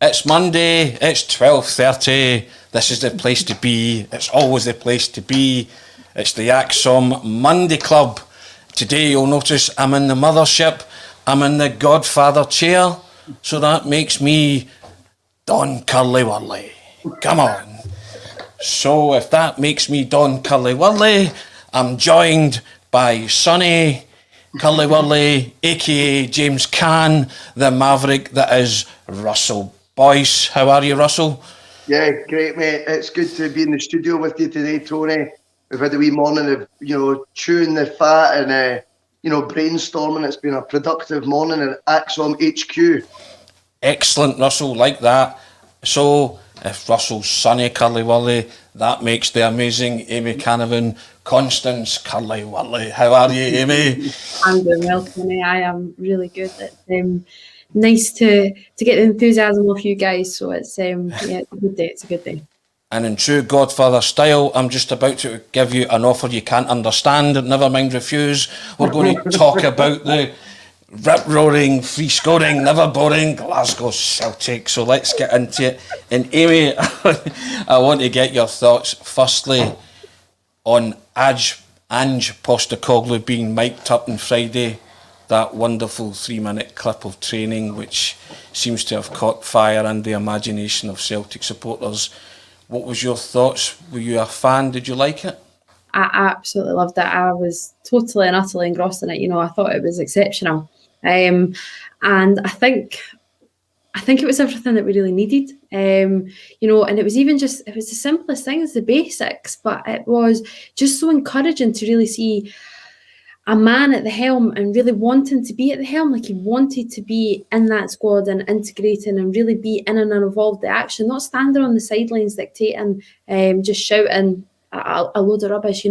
It's Monday, it's 12:30, this is the place to be, it's always the place to be. It's the ACSOM Monday Club. Today you'll notice I'm in the mothership, I'm in the Godfather chair, so that makes me Don Curly Wurly. Come on. So if that makes me Don Curly Wurly, I'm joined by Sonny Curly Wurly, aka James Caan, the maverick that is Russell Boyce. How are you, Russell? Yeah, great, mate. It's good to be in the studio with you today, Tony. We've had a wee morning of, chewing the fat and, brainstorming. It's been a productive morning at ACSOM HQ. Excellent, Russell, like that. So, if Russell's Sonny Curly Wurly, that makes the amazing Amy Canavan, Constance Curly Wurly. How are you, Amy? I'm doing well, Tony. I am really good. It's nice to get the enthusiasm off you guys. So it's it's a good day. It's a good day. And in true Godfather style, I'm just about to give you an offer you can't understand, never mind refuse. We're going to talk about the rip-roaring, free-scoring, never boring Glasgow Celtic. So let's get into it. And Amy, I want to get your thoughts firstly on Ange Postecoglou being mic'd up on Friday. That wonderful 3-minute clip of training, which seems to have caught fire and the imagination of Celtic supporters. What was your thoughts? Were you a fan? Did you like it? I absolutely loved it. I was totally and utterly engrossed in it. I thought it was exceptional. And I think it was everything that we really needed. And it was the simplest things, the basics, but it was just so encouraging to really see a man at the helm and really wanting to be at the helm, like he wanted to be in that squad and integrating and really be in and involved in the action, not standing on the sidelines dictating, just shouting a load of rubbish.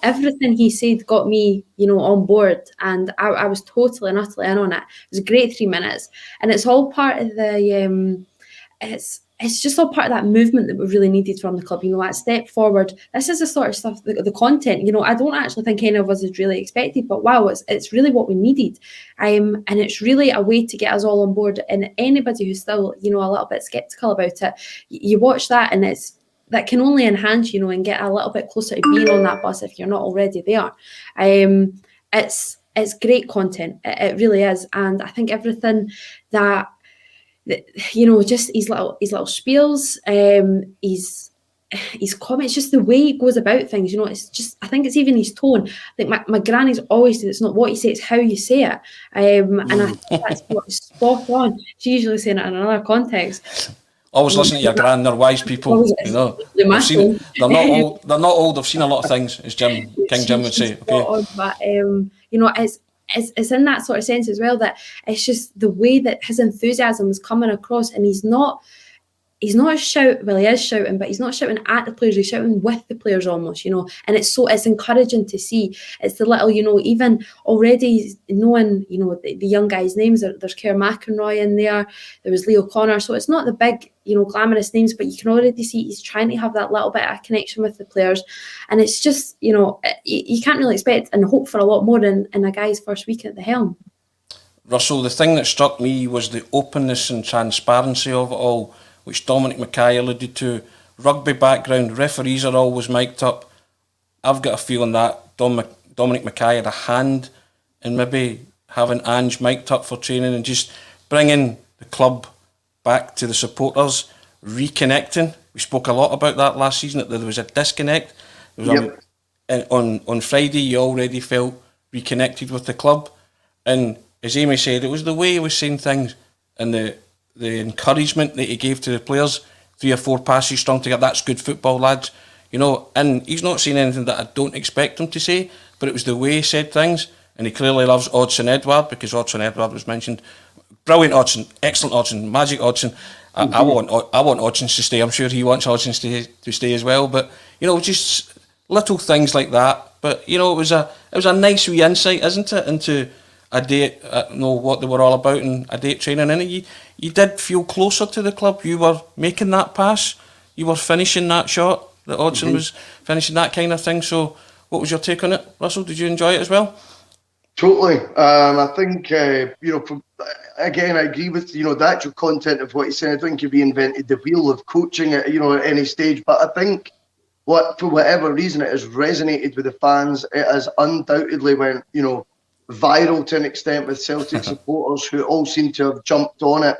Everything he said got me, on board, and I was totally and utterly in on it. It was a great 3 minutes, and it's all part of the it's just all part of that movement that we really needed from the club. That step forward. This is the sort of stuff, the content. I don't actually think any of us had really expected, but wow, it's really what we needed, and it's really a way to get us all on board. And anybody who's still, a little bit skeptical about it, you watch that, and that can only enhance, and get a little bit closer to being on that bus if you're not already there. It's great content. It really is, and I think everything that. Just his little spiels, his comments, just the way he goes about things. It's just, I think it's even his tone. I think my granny's always said it's not what you say, it's how you say it. And I think that's what's spot on. She's usually saying it in another context. Always listen to your gran, they're wise people. They're not old. They're not old. They've seen a lot of things, as King Jim would say. Okay. But it's in that sort of sense as well, that it's just the way that his enthusiasm is coming across, and he's not shouting. Well, he is shouting, but he's not shouting at the players. He's shouting with the players almost, and it's encouraging to see. It's the little, even already knowing, the young guys' names. There's Kerr McInroy in there. There was Leo Connor. So it's not the big, glamorous names, but you can already see he's trying to have that little bit of connection with the players. And it's just, you can't really expect and hope for a lot more in a guy's first week at the helm. Russell, the thing that struck me was the openness and transparency of it all, which Dominic Mackay alluded to. Rugby background, referees are always mic'd up. I've got a feeling that Dominic Mackay had a hand in maybe having Ange mic'd up for training and just bringing the club back to the supporters, reconnecting. We spoke a lot about that last season, that there was a disconnect. On Friday, you already felt reconnected with the club. And as Amy said, it was the way he was saying things and the encouragement that he gave to the players. 3 or 4 passes strung together. That's good football, lads. And he's not saying anything that I don't expect him to say, but it was the way he said things. And he clearly loves Odsonne Edouard, because Odsonne Edouard was mentioned. Brilliant Odsonne, excellent Odsonne, magic Odsonne. I want Odsonne to stay. I'm sure he wants Odsonne to stay as well. But just little things like that. But it was a nice wee insight, isn't it, into a day, what they were all about, and a day at training. And you did feel closer to the club. You were making that pass. You were finishing that shot. That Odsonne was finishing, that kind of thing. So what was your take on it, Russell? Did you enjoy it as well? Totally. I think, again, I agree with, you know, the actual content of what he said. I don't think he reinvented the wheel of coaching at, you know, at any stage. But I think for whatever reason, it has resonated with the fans. It has undoubtedly went, you know, viral to an extent with Celtic supporters who all seem to have jumped on it,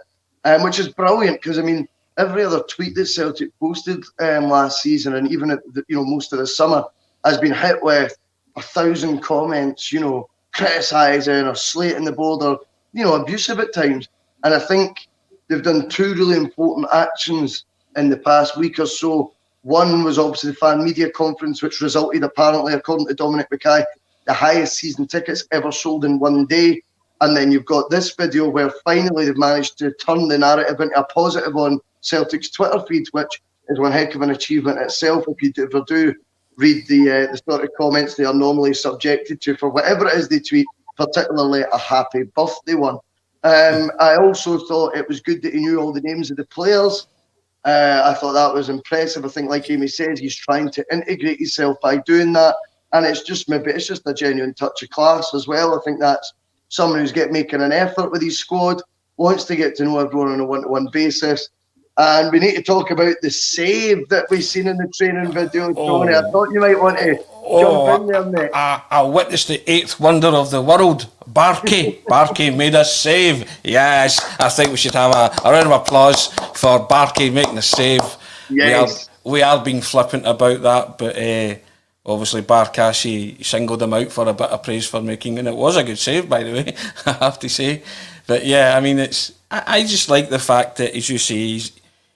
which is brilliant because, I mean, every other tweet that Celtic posted last season and even you know, most of the summer has been hit with 1,000 comments, you know, criticising or slating the board or, you know, abusive at times. And I think they've done two really important actions in the past week or so. One was obviously the fan media conference, which resulted, apparently, according to Dominic Mackay, the highest season tickets ever sold in one day. And then you've got this video where finally they've managed to turn the narrative into a positive on Celtic's Twitter feed, which is one heck of an achievement itself. If you ever do read the sort of comments they are normally subjected to for whatever it is they tweet, particularly a happy birthday one. I also thought it was good that he knew all the names of the players. I thought that was impressive. I think, like Amy says, he's trying to integrate himself by doing that. And it's just a genuine touch of class as well. I think that's someone who's making an effort with his squad, wants to get to know everyone on a one-to-one basis. And we need to talk about the save that we've seen in the training video, Tony. I thought you might want to jump in there, mate. I witnessed the eighth wonder of the world. Barkey made a save. Yes, I think we should have a round of applause for Barkey making a save. Yes. We are being flippant about that, but obviously Barkassi singled him out for a bit of praise for making, and it was a good save, by the way, I have to say. But yeah, I mean, I just like the fact that, as you say,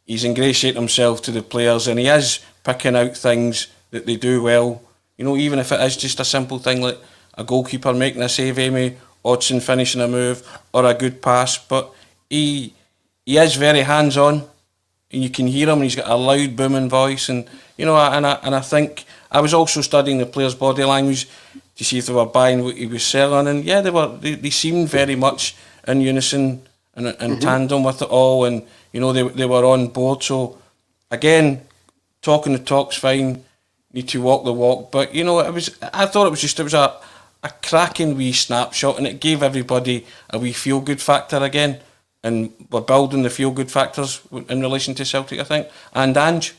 he's ingratiating himself to the players, and he is picking out things that they do well. You know, even if it is just a simple thing like a goalkeeper making a save, Amy, Hodgson finishing a move, or a good pass. But he is very hands-on, and you can hear him, and he's got a loud, booming voice. And, you know, and I think I was also studying the players' body language to see if they were buying what he was selling. And yeah, they seemed very much in unison and tandem with it all. And, you know, they were on board. So, again, talking the talk's fine. Need to walk the walk. But, you know, I thought it was a cracking wee snapshot, and it gave everybody a wee feel-good factor again. And we're building the feel-good factors in relation to Celtic, I think. And Ange?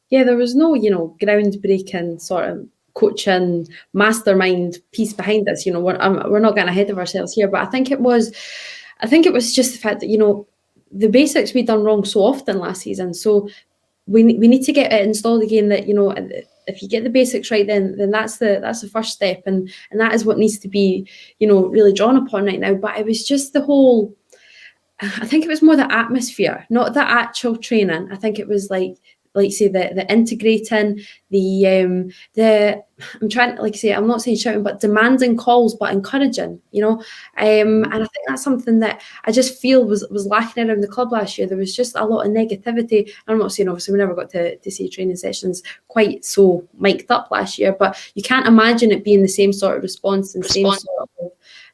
Yeah, there was no, you know, groundbreaking sort of coaching mastermind piece behind this. You know, we're not getting ahead of ourselves here, but I think it was just the fact that, you know, the basics we'd done wrong so often last season. So we need to get it installed again. That, you know, if you get the basics right, then that's the first step, and that is what needs to be, you know, really drawn upon right now. But it was just the whole. I think it was more the atmosphere, not the actual training. I think it was like say the integrating, the I'm trying to, like I say, I'm not saying shouting, but demanding calls, but encouraging, you know. And I think that's something that I just feel was lacking around the club last year. There was just a lot of negativity. I'm not saying obviously we never got to see training sessions quite so mic'd up last year, but you can't imagine it being the same sort of response and same sort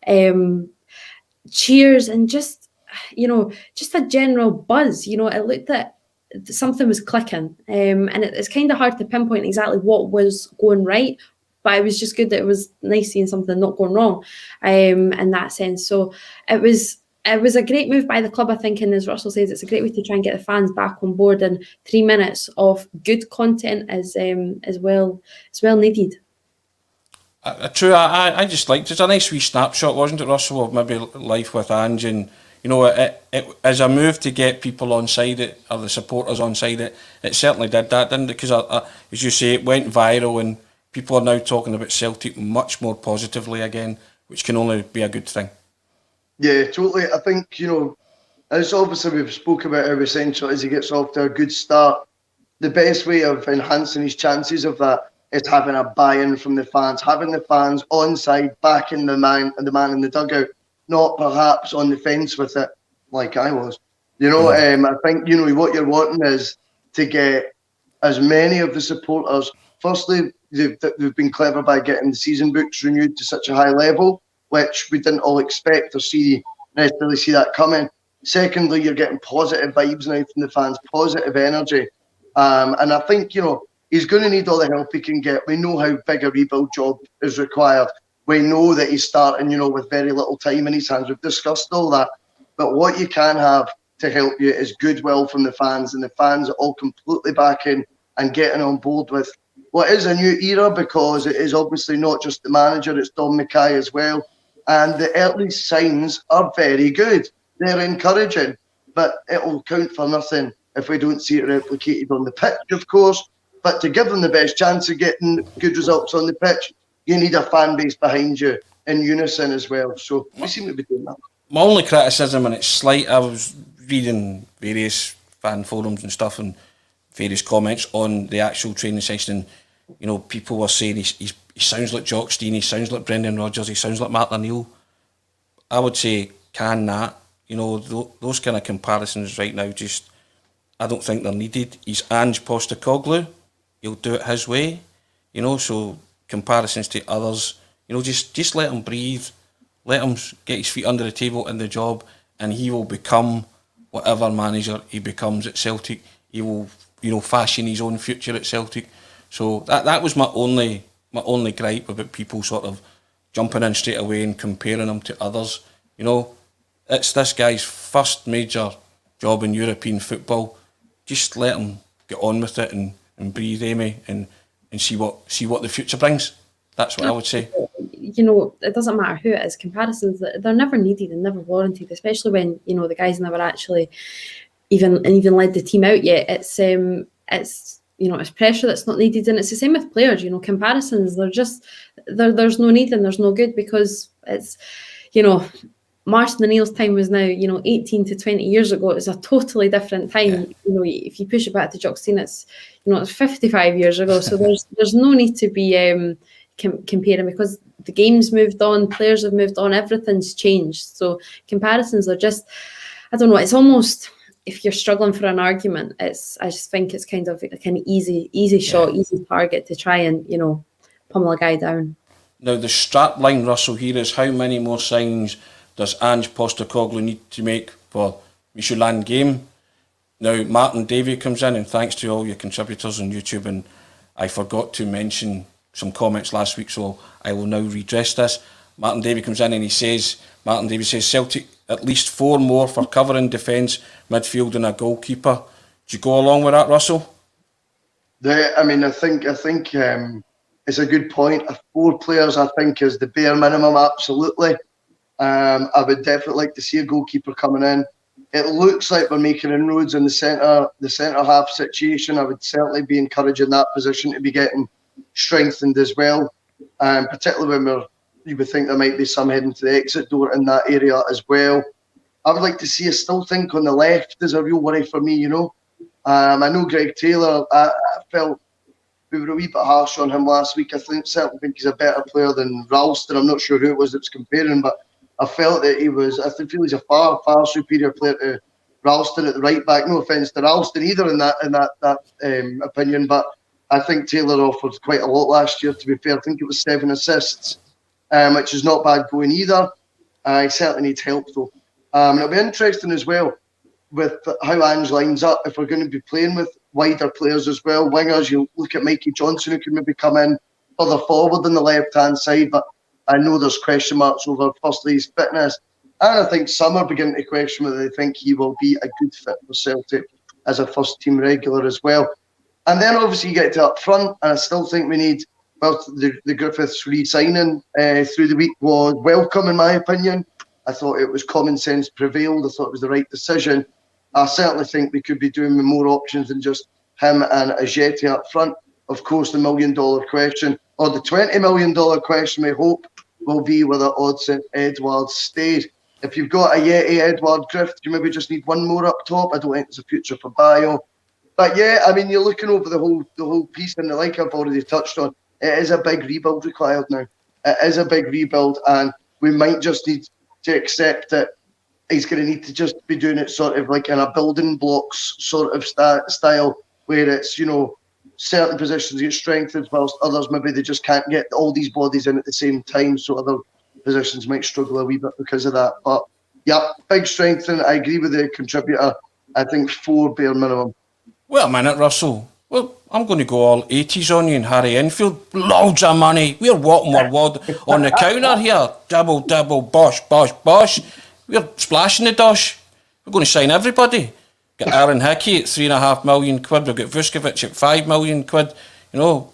of cheers and just, you know, just a general buzz. You know, it looked that something was clicking, and it's kind of hard to pinpoint exactly what was going right, but it was just good that it was nice seeing something not going wrong in that sense. So it was a great move by the club, I think, and as Russell says, it's a great way to try and get the fans back on board, and 3 minutes of good content is well needed. True, I just liked it. It's a nice wee snapshot, wasn't it, Russell, of maybe life with Ange. And, you know, it as a move to get people on side, or the supporters on side, it certainly did that, didn't it? Because, as you say, it went viral, and people are now talking about Celtic much more positively again, which can only be a good thing. Yeah, totally. I think, you know, as obviously we've spoke about how essential as he gets off to a good start, the best way of enhancing his chances of that is having a buy-in from the fans, having the fans on side, backing the man in the dugout, not perhaps on the fence with it like I was. You know, I think, you know, what you're wanting is to get as many of the supporters. Firstly, they've been clever by getting the season books renewed to such a high level, which we didn't all expect or necessarily see that coming. Secondly, you're getting positive vibes now from the fans, positive energy. And I think, you know, he's going to need all the help he can get. We know how big a rebuild job is required. We know that he's starting, you know, with very little time in his hands. We've discussed all that. But what you can have to help you is goodwill from the fans, and the fans are all completely backing and getting on board with what is a new era, because it is obviously not just the manager, it's Dom Mackay as well. And the early signs are very good. They're encouraging, but it will count for nothing if we don't see it replicated on the pitch, of course. But to give them the best chance of getting good results on the pitch, you need a fan base behind you in unison as well. So we seem to be doing that. My only criticism, and it's slight, I was reading various fan forums and stuff and various comments on the actual training session, and you know, people were saying he sounds like Jock Stein, he sounds like Brendan Rodgers, he sounds like Martin O'Neill. I would say, can that, you know, those kind of comparisons right now, just, I don't think they're needed. He's Ange Postecoglou, he'll do it his way, you know, so comparisons to others, you know, just let him breathe, let him get his feet under the table in the job, and he will become whatever manager he becomes at Celtic. He will, you know, fashion his own future at Celtic. So that was my only gripe about people sort of jumping in straight away and comparing him to others. You know, it's this guy's first major job in European football. Just let him get on with it and breathe, Amy, and see what the future brings. That's what I would say. You know, it doesn't matter who it is. Comparisons, they're never needed and never warranted, especially when, you know, the guys never actually even led the team out yet. It's you know, it's pressure that's not needed, and it's the same with players. You know, comparisons, there's no need and there's no good, because it's, you know, Martin O'Neill's time was now, you know, 18 to 20 years ago. It was a totally different time. Yeah. You know, if you push it back to Jock Stein, it's, you know, it's 55 years ago. So there's no need to be comparing, because the game's moved on, players have moved on, everything's changed. So comparisons are just, I don't know, it's almost, if you're struggling for an argument, I just think it's kind of easy shot, easy target to try and, you know, pummel a guy down. Now the strap line, Russell, here is, how many more signings does Ange Postecoglou need to make for Midtjylland game? Now Martin Davey comes in, and thanks to all your contributors on YouTube, and I forgot to mention some comments last week, so I will now redress this. Martin Davey comes in and Martin Davey says Celtic at least 4 more for covering, defence, midfield and a goalkeeper. Do you go along with that, Russell? I think it's a good point. 4 players, I think, is the bare minimum, absolutely. I would definitely like to see a goalkeeper coming in. It looks like we're making inroads in the centre half situation. I would certainly be encouraging that position to be getting strengthened as well, particularly when you would think there might be some heading to the exit door in that area as well. I would like to see us still think on the left is a real worry for me, you know. I know Greg Taylor, I felt we were a wee bit harsh on him last week. I certainly think he's a better player than Ralston. I'm not sure who it was that was comparing, but I felt that I feel he's a far, far superior player to Ralston at the right back. No offence to Ralston either in that opinion, but I think Taylor offered quite a lot last year, to be fair. I think it was 7 assists, which is not bad going either. He certainly needs help though. It'll be interesting as well with how Ange lines up, if we're going to be playing with wider players as well. Wingers, you look at Mikey Johnson, who can maybe come in further forward on the left-hand side, but I know there's question marks over, firstly, his fitness. And I think some are beginning to question whether they think he will be a good fit for Celtic as a first-team regular as well. And then obviously you get to up front, and I still think we need, well, the Griffiths re-signing through the week was welcome in my opinion. I thought it was common sense prevailed. I thought it was the right decision. I certainly think we could be doing with more options than just him and Ajeti up front. Of course, the $1 million question, or the $20 million question, we hope, will be whether Odsonne Edouard stayed. If you've got Ajeti, Edouard, Griffiths, you maybe just need one more up top. I don't think there's a future for Bayo. But yeah, I mean, you're looking over the whole piece, and like I've already touched on, it is a big rebuild required now. It is a big rebuild, and we might just need to accept that he's going to need to just be doing it sort of like in a building blocks sort of style, where it's, you know, certain positions get strengthened whilst others maybe they just can't get all these bodies in at the same time, so other positions might struggle a wee bit because of that. But yeah, big strengthening. I agree with the contributor. I think 4 bare minimum. Wait a minute, Russell. Well, I'm going to go all 80s on you and Harry Enfield. Loads of money. We're walking our wad on the counter here. Double, bosh, bosh, bosh. we're splashing the dosh. We're going to sign everybody. Got Aaron Hickey at £3.5 million. We've got Vuskovic at £5 million.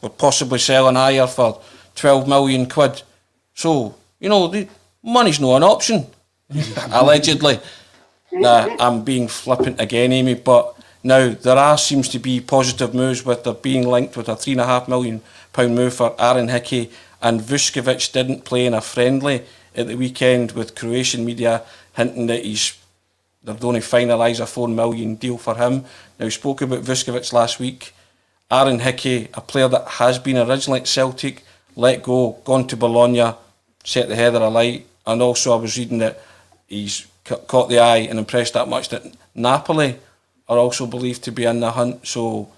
We're possibly selling Ayer for £12 million. So, the money's not an option. Allegedly. Nah, I'm being flippant again, Amy, but now there seems to be positive moves with there being linked with a £3.5 million move for Aaron Hickey, and Vuskovic didn't play in a friendly at the weekend, with Croatian media hinting that they're going to finalise a £4 million deal for him. Now, we spoke about Vuskovic last week. Aaron Hickey, a player that has been originally at Celtic, let go, gone to Bologna, set the heather alight, and also I was reading that he's caught the eye and impressed that much that Napoli are also believed to be in the hunt. So,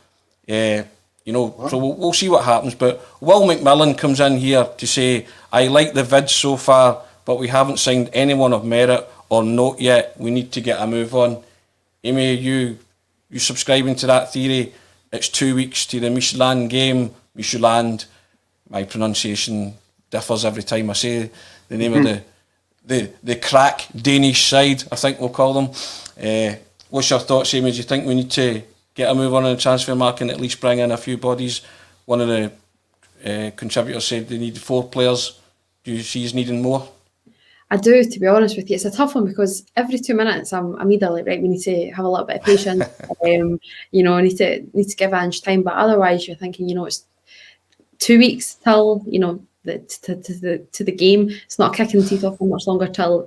so we'll see what happens. But Will McMillan comes in here to say, I like the vids so far, but we haven't signed anyone of merit or note yet. We need to get a move on. Amy, you subscribing to that theory? It's 2 weeks to the Midtjylland game. Midtjylland, my pronunciation differs every time I say the name of the crack Danish side, I think we'll call them. What's your thoughts, Amy? Do you think we need to get a move on in the transfer market and at least bring in a few bodies? One of the contributors said they need 4 players. Do you see us needing more? I do, to be honest with you. It's a tough one because every 2 minutes I'm either like, right, we need to have a little bit of patience, need to give Ange time, but otherwise you're thinking, it's 2 weeks till, to the game. It's not kicking the teeth off much longer till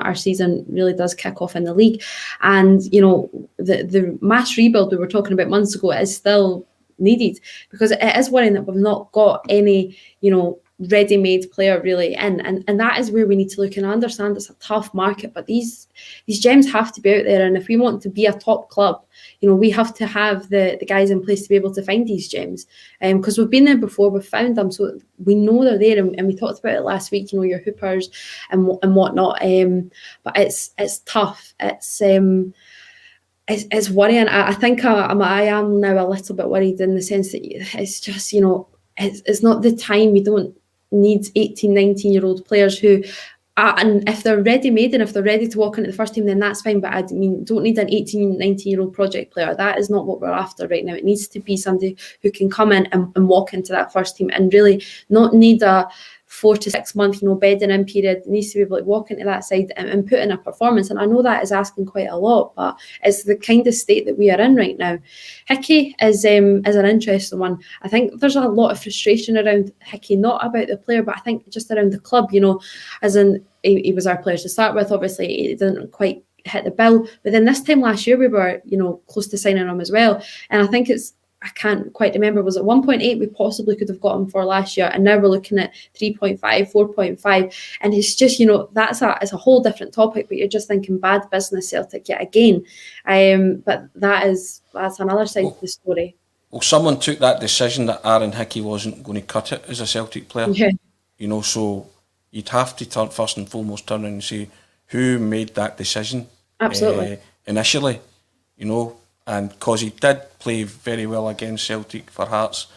our season really does kick off in the league. And, the mass rebuild we were talking about months ago is still needed, because it is worrying that we've not got any, ready-made player really in, and that is where we need to look. And I understand it's a tough market, but these gems have to be out there, and if we want to be a top club, we have to have the guys in place to be able to find these gems, because we've been there before, we've found them, so we know they're there, and we talked about it last week, your hoopers and whatnot, but it's tough, it's worrying. I think I am now a little bit worried in the sense that it's just, it's not the time. We don't need 18, 19-year-old players who, and if they're ready-made and if they're ready to walk into the first team, then that's fine. But I mean, don't need an 18, 19-year-old project player. That is not what we're after right now. It needs to be somebody who can come in and walk into that first team and really not need a 4 to 6 month, bedding in period. It needs to be able to walk into that side and put in a performance. And I know that is asking quite a lot, but it's the kind of state that we are in right now. Hickey is an interesting one. I think there's a lot of frustration around Hickey, not about the player, but I think just around the club, as in he was our player to start with. Obviously, he didn't quite hit the bill. But then this time last year, we were, close to signing him as well. And I think I can't quite remember, was it 1.8 we possibly could have got him for last year, and now we're looking at 3.5, 4.5, and it's just, it's a whole different topic, but you're just thinking bad business Celtic yet again. But that's another side of the story. Well, someone took that decision that Aaron Hickey wasn't going to cut it as a Celtic player. Yeah. So you'd have to turn around and say, who made that decision? Absolutely. Initially, and because he did play very well against Celtic for Hearts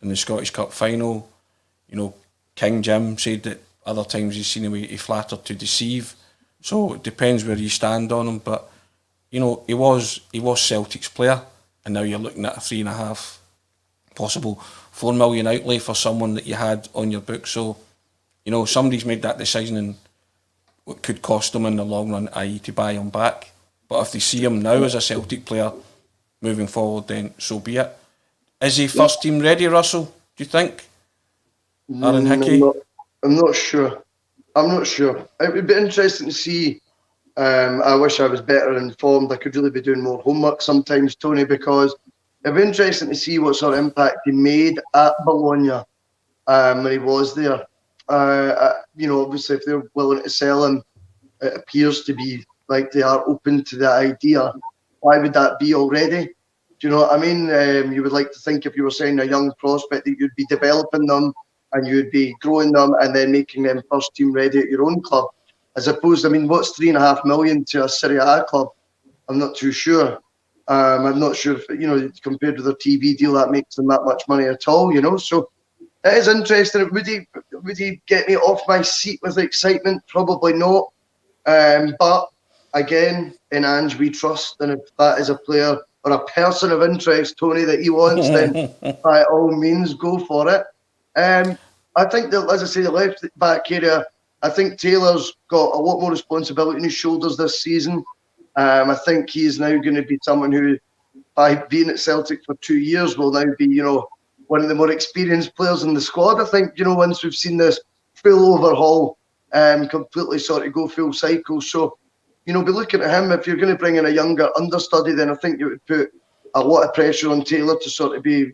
in the Scottish Cup final, King Jim said that other times he's seen him, he flattered to deceive. So it depends where you stand on him. But he was Celtic's player, and now you're looking at a 3.5, possible £4 million outlay for someone that you had on your book. So somebody's made that decision, and what could cost them in the long run, i.e. to buy him back. But if they see him now as a Celtic player moving forward, then so be it. Is he first team ready, Russell, do you think? Aaron Hickey? I'm not sure. It would be interesting to see. I wish I was better informed. I could really be doing more homework sometimes, Tony, because it'd be interesting to see what sort of impact he made at Bologna when he was there. Obviously, if they're willing to sell him, it appears to be like they are open to the idea. Why would that be already? Do you know what I mean? You would like to think, if you were saying a young prospect, that you'd be developing them and you'd be growing them and then making them first team ready at your own club. As opposed, what's £3.5 million to a Serie A club? I'm not too sure. I'm not sure if, compared to their TV deal, that makes them that much money at all, So it is interesting. Would he get me off my seat with excitement? Probably not. But again, in Ange we trust, and if that is a player or a person of interest, Tony, that he wants, then by all means go for it. I think that, as I say, the left back area, I think Taylor's got a lot more responsibility on his shoulders this season. I think he is now going to be someone who, by being at Celtic for 2 years, will now be, one of the more experienced players in the squad. I think, once we've seen this full overhaul, completely sort of go full cycle. So, be looking at him. If you're going to bring in a younger understudy, then I think it would put a lot of pressure on Taylor to sort of be,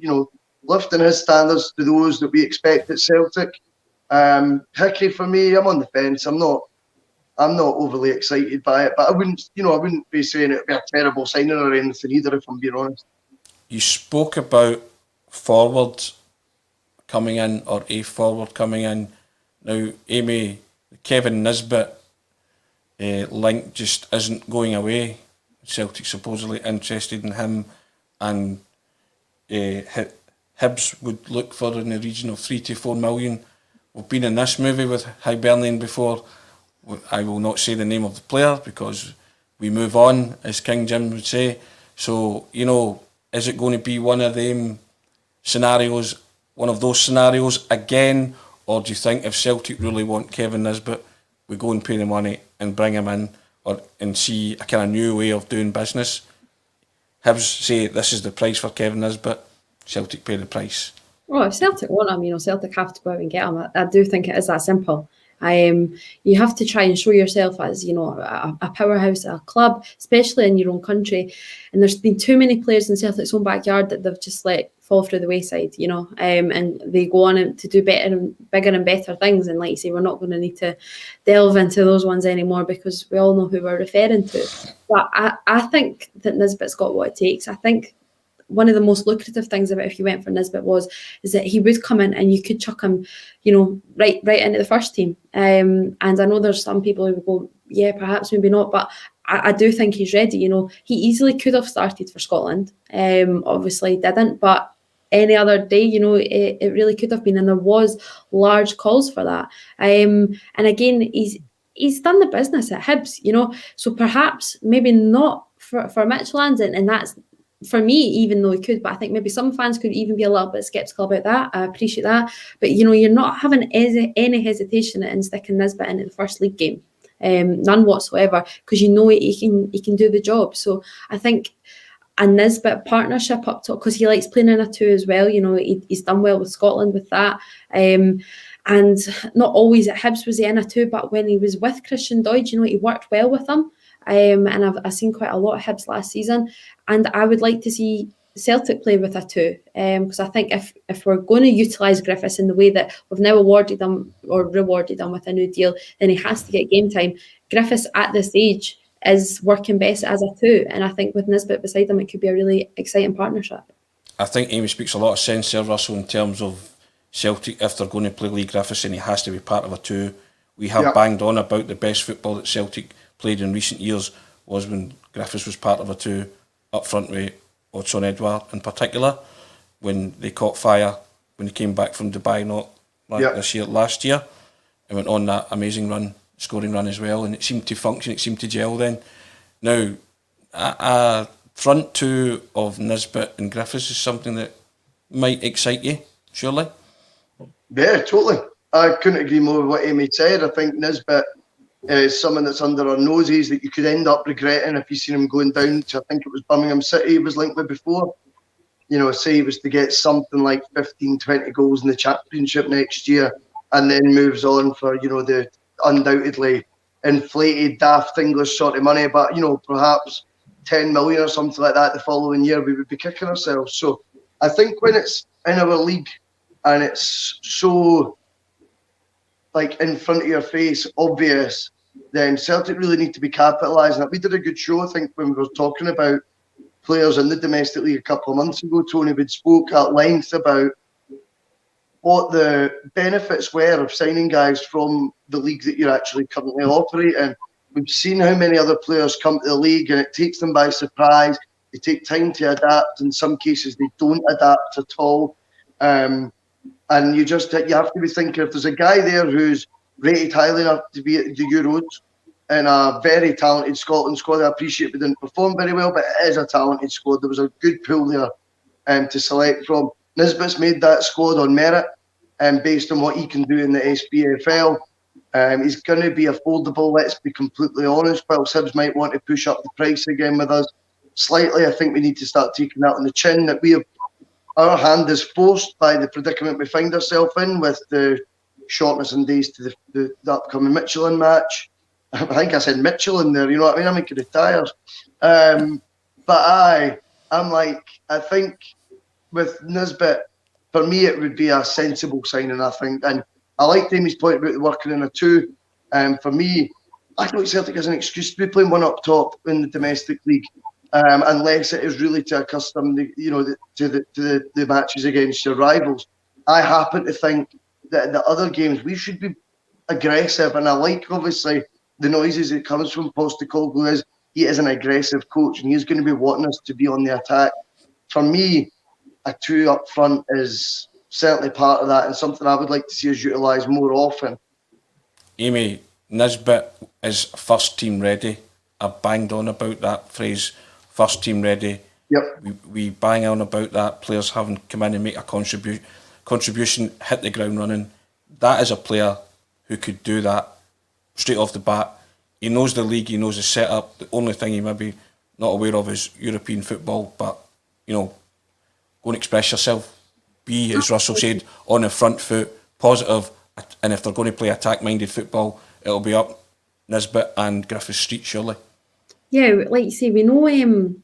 lifting his standards to those that we expect at Celtic. Hickey, for me, I'm on the fence. I'm not overly excited by it, but I wouldn't be saying it would be a terrible signing or anything either, if I'm being honest. You spoke about forward coming in, or a forward coming in. Now, Amy, Kevin Nisbet link just isn't going away. Celtic supposedly interested in him, and Hibs would look for in the region of 3 to 4 million. We've been in this movie with Hibernian before. I will not say the name of the player because we move on, as King Jim would say. So, is it going to be one of those scenarios again, or do you think if Celtic really want Kevin Nisbet, we go and pay the money and bring him in, and see a kind of new way of doing business? Hibs say this is the price for Kevin Nisbet, Celtic pay the price. Well, if Celtic want him, Celtic have to go out and get him. I do think it is that simple. You have to try and show yourself as, a powerhouse at a club, especially in your own country. And there's been too many players in Celtic's own backyard that they've just let fall through the wayside, and they go on to do better and bigger and better things. And like you say, we're not going to need to delve into those ones anymore because we all know who we're referring to. But I think that Nisbet's got what it takes. I think one of the most lucrative things about if you went for Nisbet is that he would come in and you could chuck him, right into the first team. And I know there's some people who would go, yeah, perhaps, maybe not, but I do think he's ready. He easily could have started for Scotland. Obviously didn't, but any other day, it really could have been, and there was large calls for that. And again, he's done the business at Hibs, so perhaps maybe not for Midtjylland, and that's for me, even though he could, but I think maybe some fans could even be a little bit sceptical about that. I appreciate that, but you're not having any hesitation in sticking Nisbet into the first league game, none whatsoever, because he can do the job. So I think a Nisbet partnership up top, because he likes playing in a two as well. He's done well with Scotland with that. And not always at Hibs was he in a two, but when he was with Christian Doidge, he worked well with him. And I've seen quite a lot of Hibs last season, and I would like to see Celtic play with a two, because I think if we're going to utilise Griffiths in the way that we've now rewarded him with a new deal, then he has to get game time. Griffiths at this age is working best as a two, and I think with Nisbet beside him, it could be a really exciting partnership. I think Amy speaks a lot of sense there, Russell, in terms of Celtic. If they're going to play Lee Griffiths, and he has to be part of a two. We have banged on about the best football that Celtic played in recent years was when Griffiths was part of a two up front with Odsonne Edouard in particular, when they caught fire when he came back from Dubai last year, and went on that amazing scoring run as well, and it seemed to function, it seemed to gel then. Now, a front two of Nisbet and Griffiths is something that might excite you, surely? Yeah, totally. I couldn't agree more with what Amy said. I think Nisbet is someone that's under our noses that you could end up regretting if you seen him going down to, I think it was Birmingham City he was linked with before. Say he was to get something like 15, 20 goals in the Championship next year and then moves on for, the undoubtedly inflated, daft English sort of money, but, perhaps 10 million or something like that the following year, we would be kicking ourselves. So I think when it's in our league and it's so in front of your face, obvious, then Celtic really need to be capitalising it. We did a good show, I think, when we were talking about players in the domestic league a couple of months ago. Tony would spoke at length about what the benefits were of signing guys from the league that you're actually currently operating. We've seen how many other players come to the league and it takes them by surprise. They take time to adapt. In some cases, they don't adapt at all. And you have to be thinking, if there's a guy there who's rated highly enough to be at the Euros, in a very talented Scotland squad. I appreciate we didn't perform very well, but it is a talented squad. There was a good pool there to select from. Nisbet's made that squad on merit based on what he can do in the SPFL. He's going to be affordable, let's be completely honest. While Hibs might want to push up the price again with us slightly, I think we need to start taking that on the chin, that our hand is forced by the predicament we find ourselves in with the shortness in days to the upcoming Midtjylland match. I think I said Midtjylland there, you know what I mean? I'm making it tired. But I think with Nisbet, for me, it would be a sensible signing, I think. And I like Amy's point about working in a two. For me, I don't Celtic has an excuse to be playing one up top in the domestic league, unless it is really to accustom to the matches against your rivals. I happen to think that in the other games we should be aggressive, and I like obviously the noises that comes from Postecoglou. He is an aggressive coach, and he's going to be wanting us to be on the attack. For me, a two up front is certainly part of that, and something I would like to see us utilise more often. Amy, Nisbet is first team ready. I've banged on about that phrase, first team ready. Yep. We bang on about that, players having come in and make a contribution, hit the ground running. That is a player who could do that straight off the bat. He knows the league, he knows the setup. The only thing he may be not aware of is European football, but, go and express yourself. Be, as Russell said, on the front foot, positive, and if they're going to play attack-minded football, it'll be up Nisbet and Griffiths Street, surely. Yeah, like you say, we know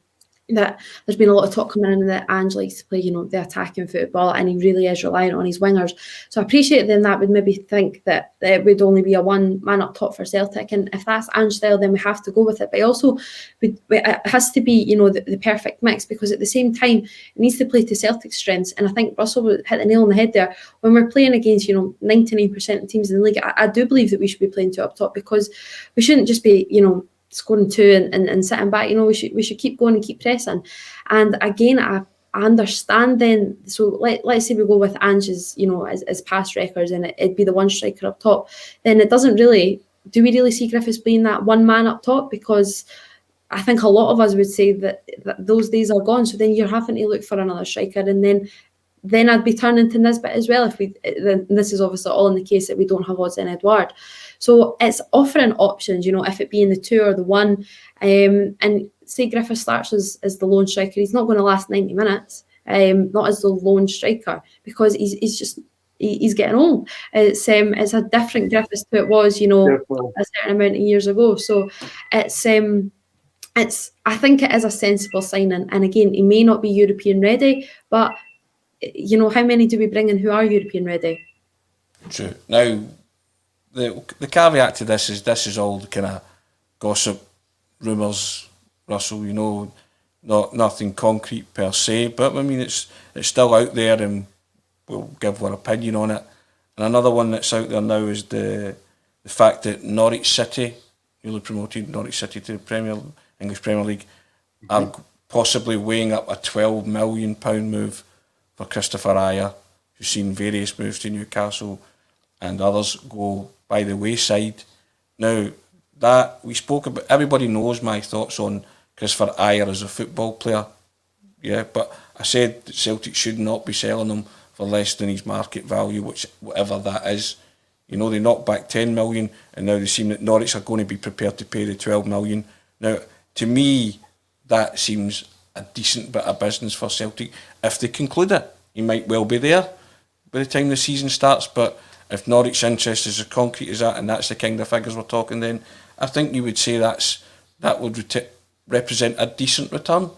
that there's been a lot of talk coming in that Ange likes to play, the attacking football, and he really is reliant on his wingers. So I appreciate then that would maybe think that it would only be a one man up top for Celtic, and if that's Ange style, then we have to go with it. But also, it has to be, the perfect mix, because at the same time, it needs to play to Celtic's strengths. And I think Russell hit the nail on the head there. When we're playing against, 99% of teams in the league, I do believe that we should be playing two up top, because we shouldn't just be, scoring two and sitting back. We should keep going and keep pressing. And again, I understand then. So let's say we go with Ange's, as past records, and it'd be the one striker up top. Then it doesn't really. Do we really see Griffiths being that one man up top? Because I think a lot of us would say that those days are gone. So then you're having to look for another striker, and then I'd be turning to Nisbet as well. Then this is obviously all in the case that we don't have Odsonne Edouard. So it's offering options, if it be in the two or the one. And say Griffiths starts as the lone striker, he's not going to last 90 minutes, not as the lone striker, because he's getting old. It's a different Griffiths to it was, a certain amount of years ago. So it's I think it is a sensible signing. And again, he may not be European ready, but how many do we bring in who are European ready? True. Now, the caveat to this is all the kind of gossip, rumours, Russell, nothing concrete per se, but I mean it's still out there, and we'll give our opinion on it. And another one that's out there now is the fact that Norwich City, newly promoted Norwich City to the English Premier League, are possibly weighing up a £12 million move for Christopher Ajer, who's seen various moves to Newcastle and others go by the wayside. Now, that we spoke about, everybody knows my thoughts on Christopher Ajer as a football player. Yeah, but I said that Celtic should not be selling him for less than his market value, whatever that is. They knocked back 10 million, and now they seem that Norwich are going to be prepared to pay the 12 million. Now, to me, that seems a decent bit of business for Celtic. If they conclude it, he might well be there by the time the season starts, but if Norwich's interest is as concrete as that, and that's the kind of figures we're talking, then I think you would say that would represent a decent return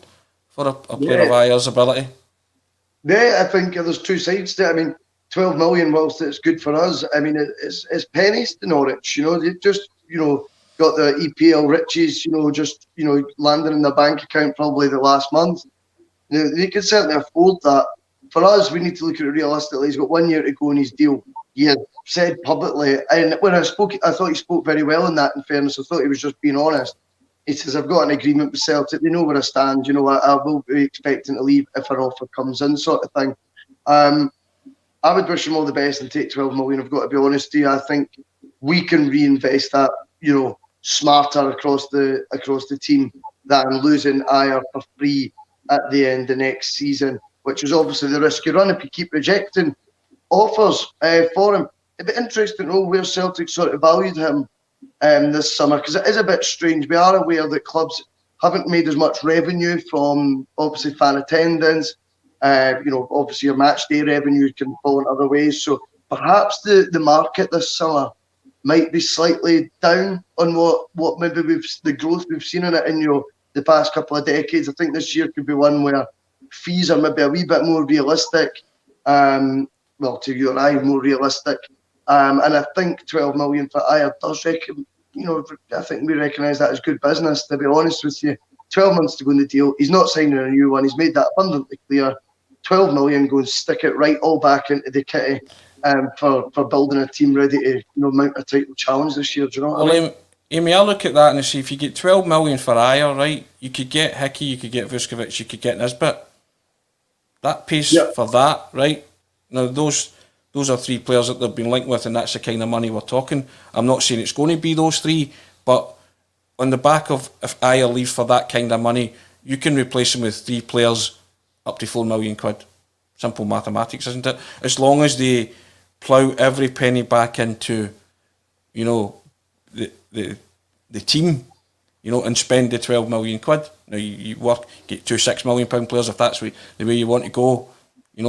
for a player of Ajer's ability. Yeah, I think there's two sides to it. I mean, 12 million, whilst it's good for us, I mean, it's pennies to Norwich. They just, got the EPL riches, just, landing in their bank account probably the last month. They can certainly afford that. For us, we need to look at it realistically. He's got 1 year to go in his deal. He had said publicly, and when I spoke, I thought he spoke very well in that, in fairness. I thought he was just being honest. He says, I've got an agreement with Celtic. They know where I stand. I will be expecting to leave if an offer comes in, sort of thing. I would wish him all the best and take 12 million. I've got to be honest with you. I think we can reinvest that, smarter across the team than losing Ayer for free at the end of next season, which is obviously the risk you run if you keep rejecting offers for him. It'd be interesting to know where Celtic sort of valued him this summer, because it is a bit strange. We are aware that clubs haven't made as much revenue from obviously fan attendance. Obviously your match day revenue can fall in other ways. So perhaps the market this summer might be slightly down on what maybe the growth we've seen in it in the past couple of decades. I think this year could be one where fees are maybe a wee bit more realistic. To you and I, more realistic. And I think 12 million for Ayer does I think we recognise that as good business, to be honest with you. 12 months to go in the deal. He's not signing a new one. He's made that abundantly clear. 12 million, go and stick it right all back into the kitty for building a team ready to mount a title challenge this year. Do you know what I mean? Amy, I look at that and I see if you get 12 million for Ayer, right, you could get Hickey, you could get Vuskovic, you could get Nisbet. That pays for that, right? Now, those are three players that they've been linked with, and that's the kind of money we're talking. I'm not saying it's going to be those three, but on the back of if Ayer leaves for that kind of money, you can replace him with three players up to £4 million. Simple mathematics, isn't it? As long as they plough every penny back into, the team, and spend the £12 million. Now you work, get two £6 million players if that's the way you want to go,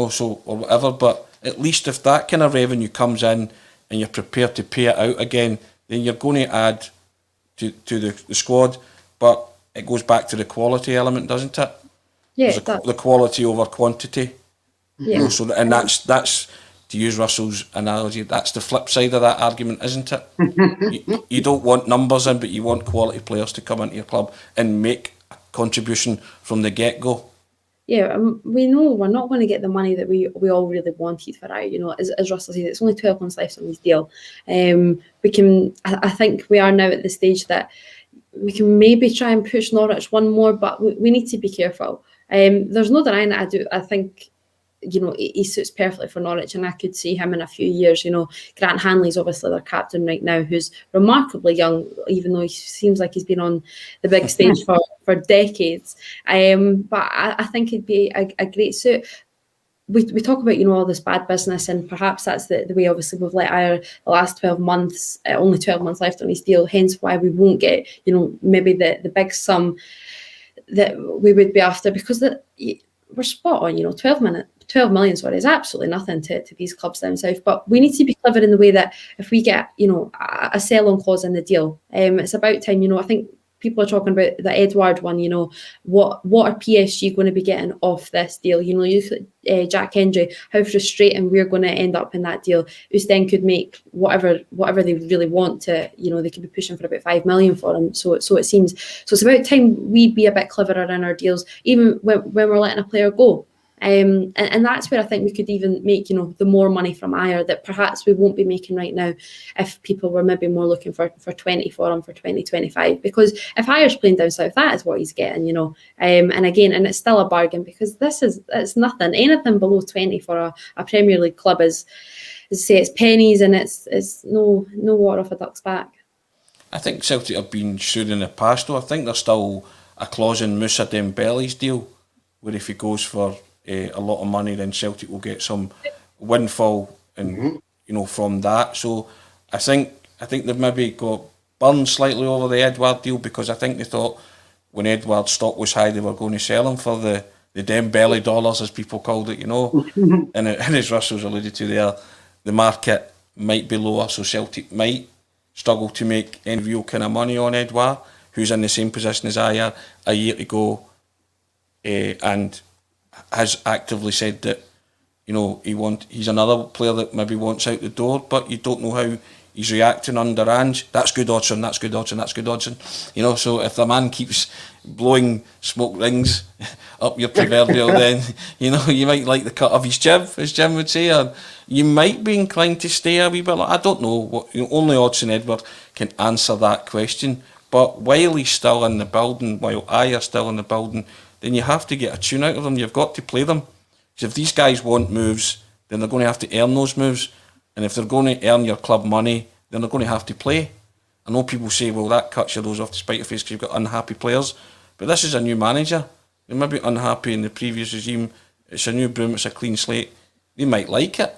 so or whatever. But at least if that kind of revenue comes in and you're prepared to pay it out again, then you're going to add to the squad. But it goes back to the quality element, doesn't it? Yeah, the quality over quantity. Yeah. And that's to use Russell's analogy, that's the flip side of that argument, isn't it? you don't want numbers in, but you want quality players to come into your club and make a contribution from the get-go. Yeah, we know we're not going to get the money that we all really wanted for Ayer. As Russell said, it's only 12 months left on his deal. I think we are now at the stage that we can maybe try and push Norwich one more, but we need to be careful. There's no denying that I think he suits perfectly for Norwich, and I could see him in a few years. Grant Hanley's obviously their captain right now, who's remarkably young, even though he seems like he's been on the big stage for decades. But I think it'd be a great suit. We talk about all this bad business, and perhaps that's the way obviously we've let Ayer the last 12 months, only 12 months left on his deal, hence why we won't get maybe the big sum that we would be after, because we're spot on. 12 million is absolutely nothing to these clubs down south, but we need to be clever in the way that if we get a sell-on clause in the deal, it's about time. I think people are talking about the Edouard one. What are PSG going to be getting off this deal? Jack Hendry, how frustrating we're going to end up in that deal. Usten could make whatever they really want to. They could be pushing for about 5 million for him. So it seems. So it's about time we be a bit cleverer in our deals, even when we're letting a player go. And that's where I think we could even make, the more money from Ayer that perhaps we won't be making right now if people were maybe more looking for 20 for him for 2025. Because if Ayer's playing down south, that is what he's getting, and again, and it's still a bargain, because it's nothing. Anything below 20 for a Premier League club is say it's pennies, and it's no water off a duck's back. I think Celtic have been sure in the past, though. I think there's still a clause in Moussa Dembele's deal where if he goes for a lot of money, then Celtic will get some windfall and from that. So I think they've maybe got burned slightly over the Edouard deal, because I think they thought when Edouard's stock was high they were going to sell him for the Dembele dollars, as people called it, and as Russell's alluded to there, the market might be lower, so Celtic might struggle to make any real kind of money on Edouard, who's in the same position as Ayer a year ago, and has actively said that he's another player that maybe wants out the door, but you don't know how he's reacting under Ange. That's good Hodgson. So if the man keeps blowing smoke rings up your proverbial, then you might like the cut of his jib, as Jim would say, or you might be inclined to stay a wee bit. I don't know. What only Hodgson Edward can answer that question. But while he's still in the building, while Ayer's still in the building, then you have to get a tune out of them. You've got to play them. Because if these guys want moves, then they're going to have to earn those moves. And if they're going to earn your club money, then they're going to have to play. I know people say, well, that cuts your nose off to spite your face because you've got unhappy players, but this is a new manager. They might be unhappy in the previous regime. It's a new broom, it's a clean slate. They might like it,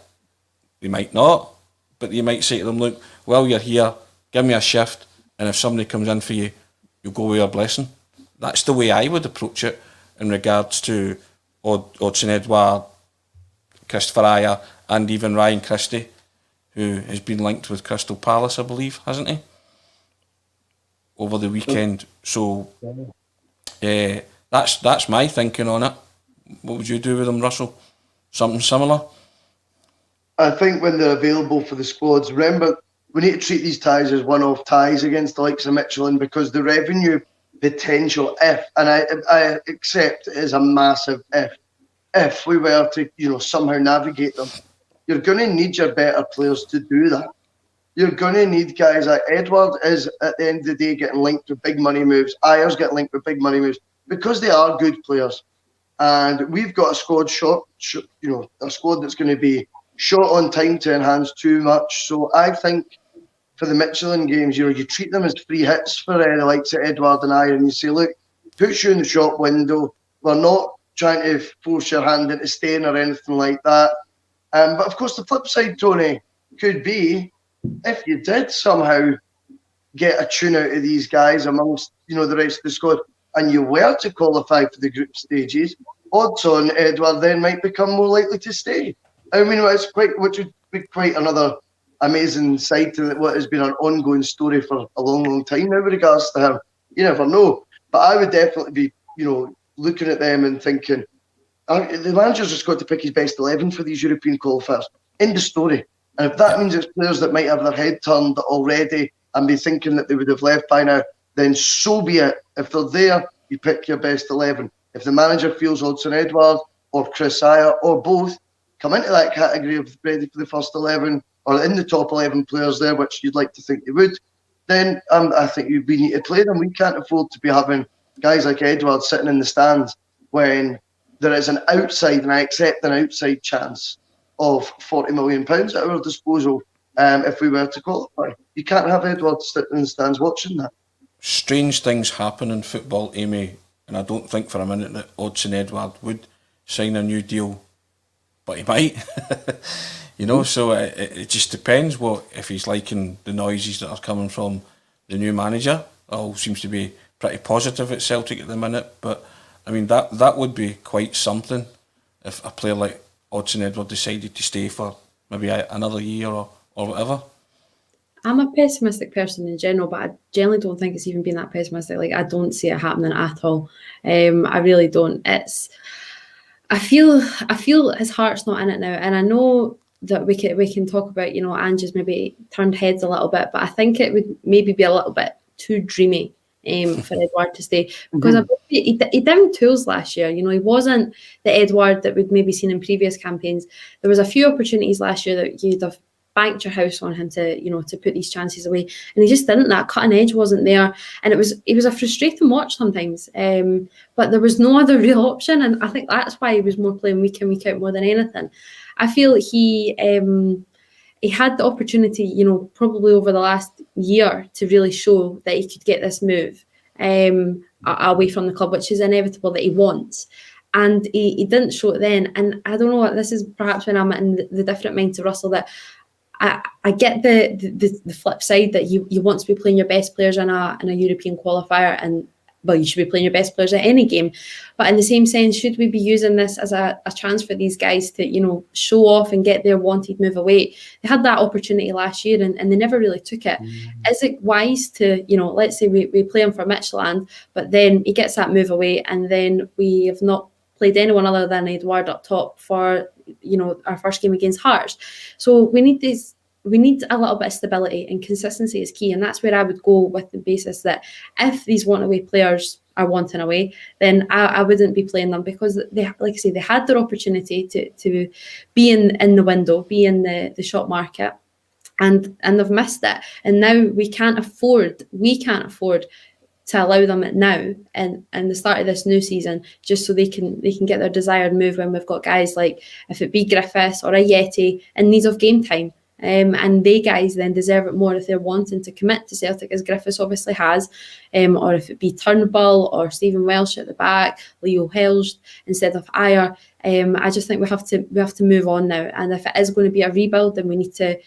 they might not, but you might say to them, look, while you're here, give me a shift, and if somebody comes in for you, you'll go with a blessing. That's the way I would approach it in regards to Odsonne Edouard, Christopher Ajer, and even Ryan Christie, who has been linked with Crystal Palace, I believe, hasn't he? Over the weekend. So that's my thinking on it. What would you do with them, Russell? Something similar? I think when they're available for the squads, remember, we need to treat these ties as one-off ties against the likes of Midtjylland, because the revenue potential, and I accept it is a massive if we were to, somehow navigate them, you're going to need your better players to do that. You're going to need guys like Edouard is, at the end of the day, getting linked with big money moves. Ajer's getting linked with big money moves because they are good players. And we've got a squad a squad that's going to be short on time to enhance too much. So I think for the Midtjylland games, you treat them as free hits for the likes of Edouard and Ajer, and you say, look, puts you in the shop window. We're not trying to force your hand into staying or anything like that. But of course, the flip side, Tony, could be if you did somehow get a tune out of these guys amongst the rest of the squad, and you were to qualify for the group stages, odds on Edouard then might become more likely to stay. I mean, which would be quite another amazing side to what has been an ongoing story for a long, long time now with regards to him. You never know. But I would definitely be, looking at them and thinking, the manager's just got to pick his best 11 for these European qualifiers. End of story. And if that means it's players that might have their head turned already and be thinking that they would have left by now, then so be it. If they're there, you pick your best 11. If the manager feels Odsonne Edouard or Chris Ajer or both come into that category of ready for the first 11 or in the top 11 players there, which you'd like to think they would, then I think we need to play them. We can't afford to be having guys like Edouard sitting in the stands when there is an outside, and I accept an outside chance of £40 million at our disposal if we were to qualify. You can't have Edouard sitting in the stands watching that. Strange things happen in football, Amy, and I don't think for a minute that Odsonne Edouard would sign a new deal, but he might. So it just depends if he's liking the noises that are coming from the new manager. All seems to be pretty positive at Celtic at the minute, but I mean that would be quite something if a player like Odsonne Edouard decided to stay for maybe another year or whatever. I'm a pessimistic person in general, but I generally don't think it's even been that pessimistic. Like, I don't see it happening at all. I really don't. I feel his heart's not in it now, and I know that we can talk about, Ange's maybe turned heads a little bit, but I think it would maybe be a little bit too dreamy for Edouard to stay, because he downed tools last year. He wasn't the Edouard that we'd maybe seen in previous campaigns. There was a few opportunities last year that you'd have banked your house on him to put these chances away, and he just didn't. That cutting edge wasn't there, and it was a frustrating watch sometimes. But there was no other real option, and I think that's why he was more playing week in, week out more than anything. I feel he had the opportunity, probably over the last year, to really show that he could get this move away from the club, which is inevitable that he wants. And he didn't show it then. And I don't know, this is perhaps when I'm in the different mind to Russell, that I get the flip side, that you want to be playing your best players in a European qualifier, and well, you should be playing your best players at any game. But in the same sense, should we be using this as a chance for these guys to, show off and get their wanted move away? They had that opportunity last year and they never really took it. Is it wise to, let's say we play him for Midtjylland, but then he gets that move away, and then we have not played anyone other than Edouard up top for, our first game against Hearts. So we need a little bit of stability, and consistency is key. And that's where I would go with the basis that if these want-away players are wanting away, then I wouldn't be playing them, because they, like I say, they had their opportunity to be in the window, be in the shop market, and they've missed it. And now we can't afford to allow them it now and the start of this new season, just so they can get their desired move, when we've got guys like, if it be Griffiths or a Yeti, in need of game time. And they guys then deserve it more if they're wanting to commit to Celtic, as Griffiths obviously has, or if it be Turnbull or Stephen Welsh at the back, Leo Helst instead of Ayer. I just think we have to move on now. And if it is going to be a rebuild, then we need to,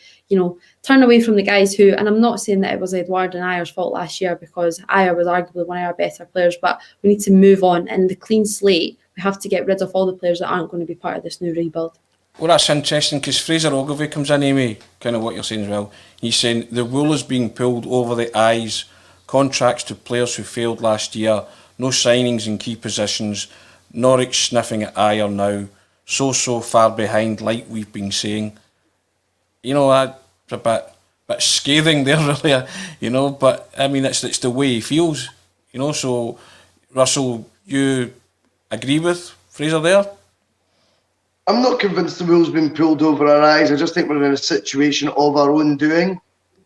turn away from the guys who, and I'm not saying that it was Edouard and Ayer's fault last year, because Ayer was arguably one of our better players, but we need to move on. And the clean slate, we have to get rid of all the players that aren't going to be part of this new rebuild. Well, that's interesting, because Fraser Ogilvie comes in, Amy, kind of what you're saying as well. He's saying the wool is being pulled over the eyes, contracts to players who failed last year, no signings in key positions, Norwich sniffing at Ayer now, so far behind, like we've been saying. That's a bit scathing there, really, but I mean, it's the way he feels, so Russell, you agree with Fraser there? I'm not convinced the wool's been pulled over our eyes. I just think we're in a situation of our own doing,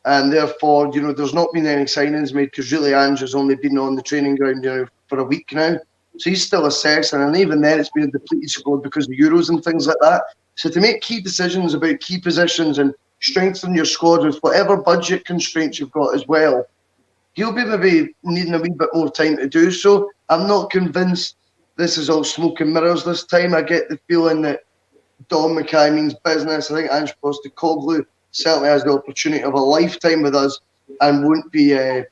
and therefore, there's not been any signings made, because really Ange has only been on the training ground, for a week now. So he's still assessing, and even then it's been a depleted squad because of Euros and things like that. So to make key decisions about key positions and strengthen your squad with whatever budget constraints you've got as well, he'll be maybe needing a wee bit more time to do so. I'm not convinced this is all smoke and mirrors this time. I get the feeling that Dom Mackay means business. I think Ange Postecoglou certainly has the opportunity of a lifetime with us, and won't be,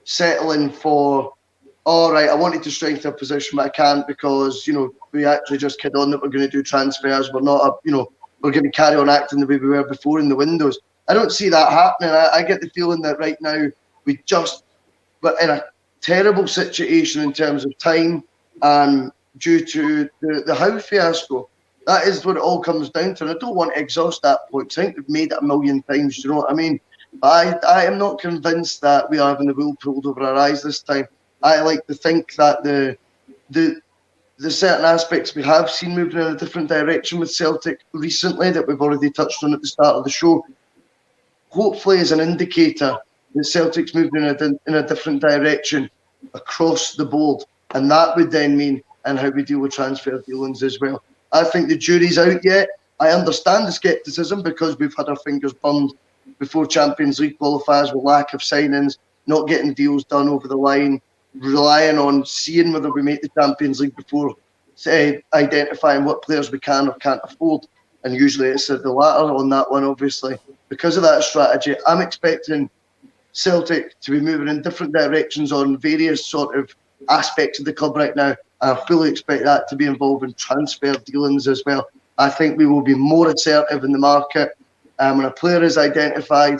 settling for, all right, I wanted to strengthen a position, but I can't because, we actually just kid on that we're going to do transfers. We're not, we're going to carry on acting the way we were before in the windows. I don't see that happening. I get the feeling that right now we're in a terrible situation in terms of time, due to the Howe fiasco. That is what it all comes down to. And I don't want to exhaust that point. I think we've made it a million times, you know what I mean? I am not convinced that we are having the wool pulled over our eyes this time. I like to think that the certain aspects we have seen moving in a different direction with Celtic recently, that we've already touched on at the start of the show, hopefully is an indicator that Celtic's moving in a different direction across the board. And that would then mean and how we deal with transfer dealings as well. I think the jury's out yet. I understand the scepticism because we've had our fingers burned before Champions League qualifiers with lack of signings, not getting deals done over the line, relying on seeing whether we make the Champions League before identifying what players we can or can't afford. And usually it's the latter on that one, obviously. Because of that strategy, I'm expecting Celtic to be moving in different directions on various sort of aspects of the club right now. I fully expect that to be involving transfer dealings as well. I think we will be more assertive in the market when a player is identified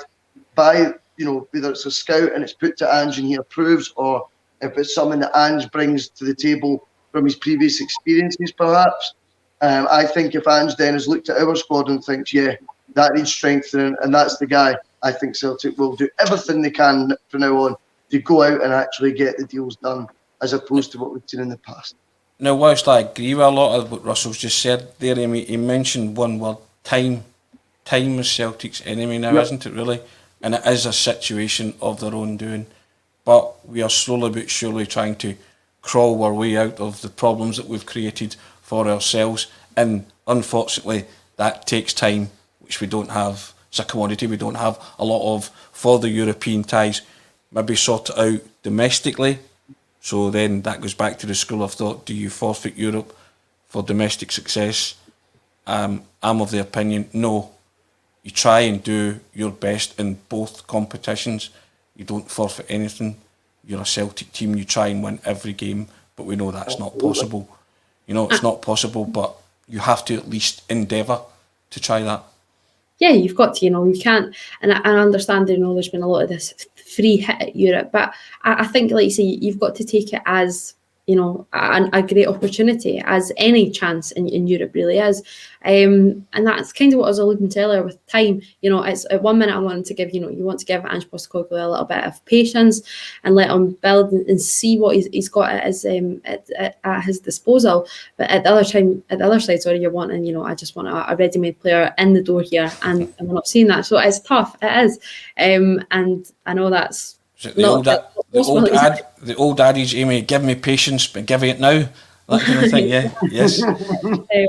by, whether it's a scout and it's put to Ange and he approves, or if it's something that Ange brings to the table from his previous experiences, perhaps. I think if Ange then has looked at our squad and thinks, yeah, that needs strengthening, and that's the guy, I think Celtic will do everything they can from now on to go out and actually get the deals done, as opposed to what we've seen in the past. Now, whilst I agree with a lot of what Russell's just said there, he mentioned one word, time. Time is Celtic's enemy now, isn't it, really? And it is a situation of their own doing. But we are slowly but surely trying to crawl our way out of the problems that we've created for ourselves. And unfortunately, that takes time, which we don't have. It's a commodity we don't have a lot of for the European ties. Maybe sort it out domestically. So then that goes back to the school of thought, do you forfeit Europe for domestic success? I'm of the opinion, no. You try and do your best in both competitions. You don't forfeit anything. You're a Celtic team, you try and win every game, but we know that's not possible. It's not possible, but you have to at least endeavour to try that. Yeah, you've got to, you can't, and I understand, there's been a lot of this free hit at Europe, but I think, like you say, you've got to take it as, a great opportunity, as any chance in Europe really is. And that's kind of what I was alluding to earlier with time. It's at 1 minute I wanted to give, you want to give Ange Postecoglou a little bit of patience and let him build and see what he's got at his disposal. But at the other side, you're wanting, I just want a ready-made player in the door here, and we're not seeing that. So it's tough, it is. And I know that's the old adage, Amy, give me patience, but give it now. That kind of thing, yeah. Yes.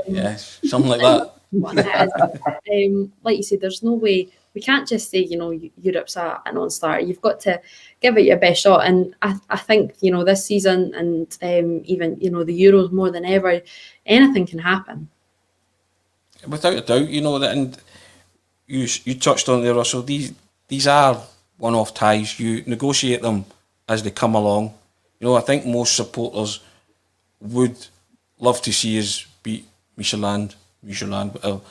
Yeah, something like that. what it is. Like you said, there's no way, we can't just say, Europe's a non-starter. You've got to give it your best shot. And I think, this season and even, the Euros more than ever, anything can happen. Without a doubt, that, and you touched on there, Russell. These are one-off ties. You negotiate them as they come along. I think most supporters would love to see us beat Midtjylland,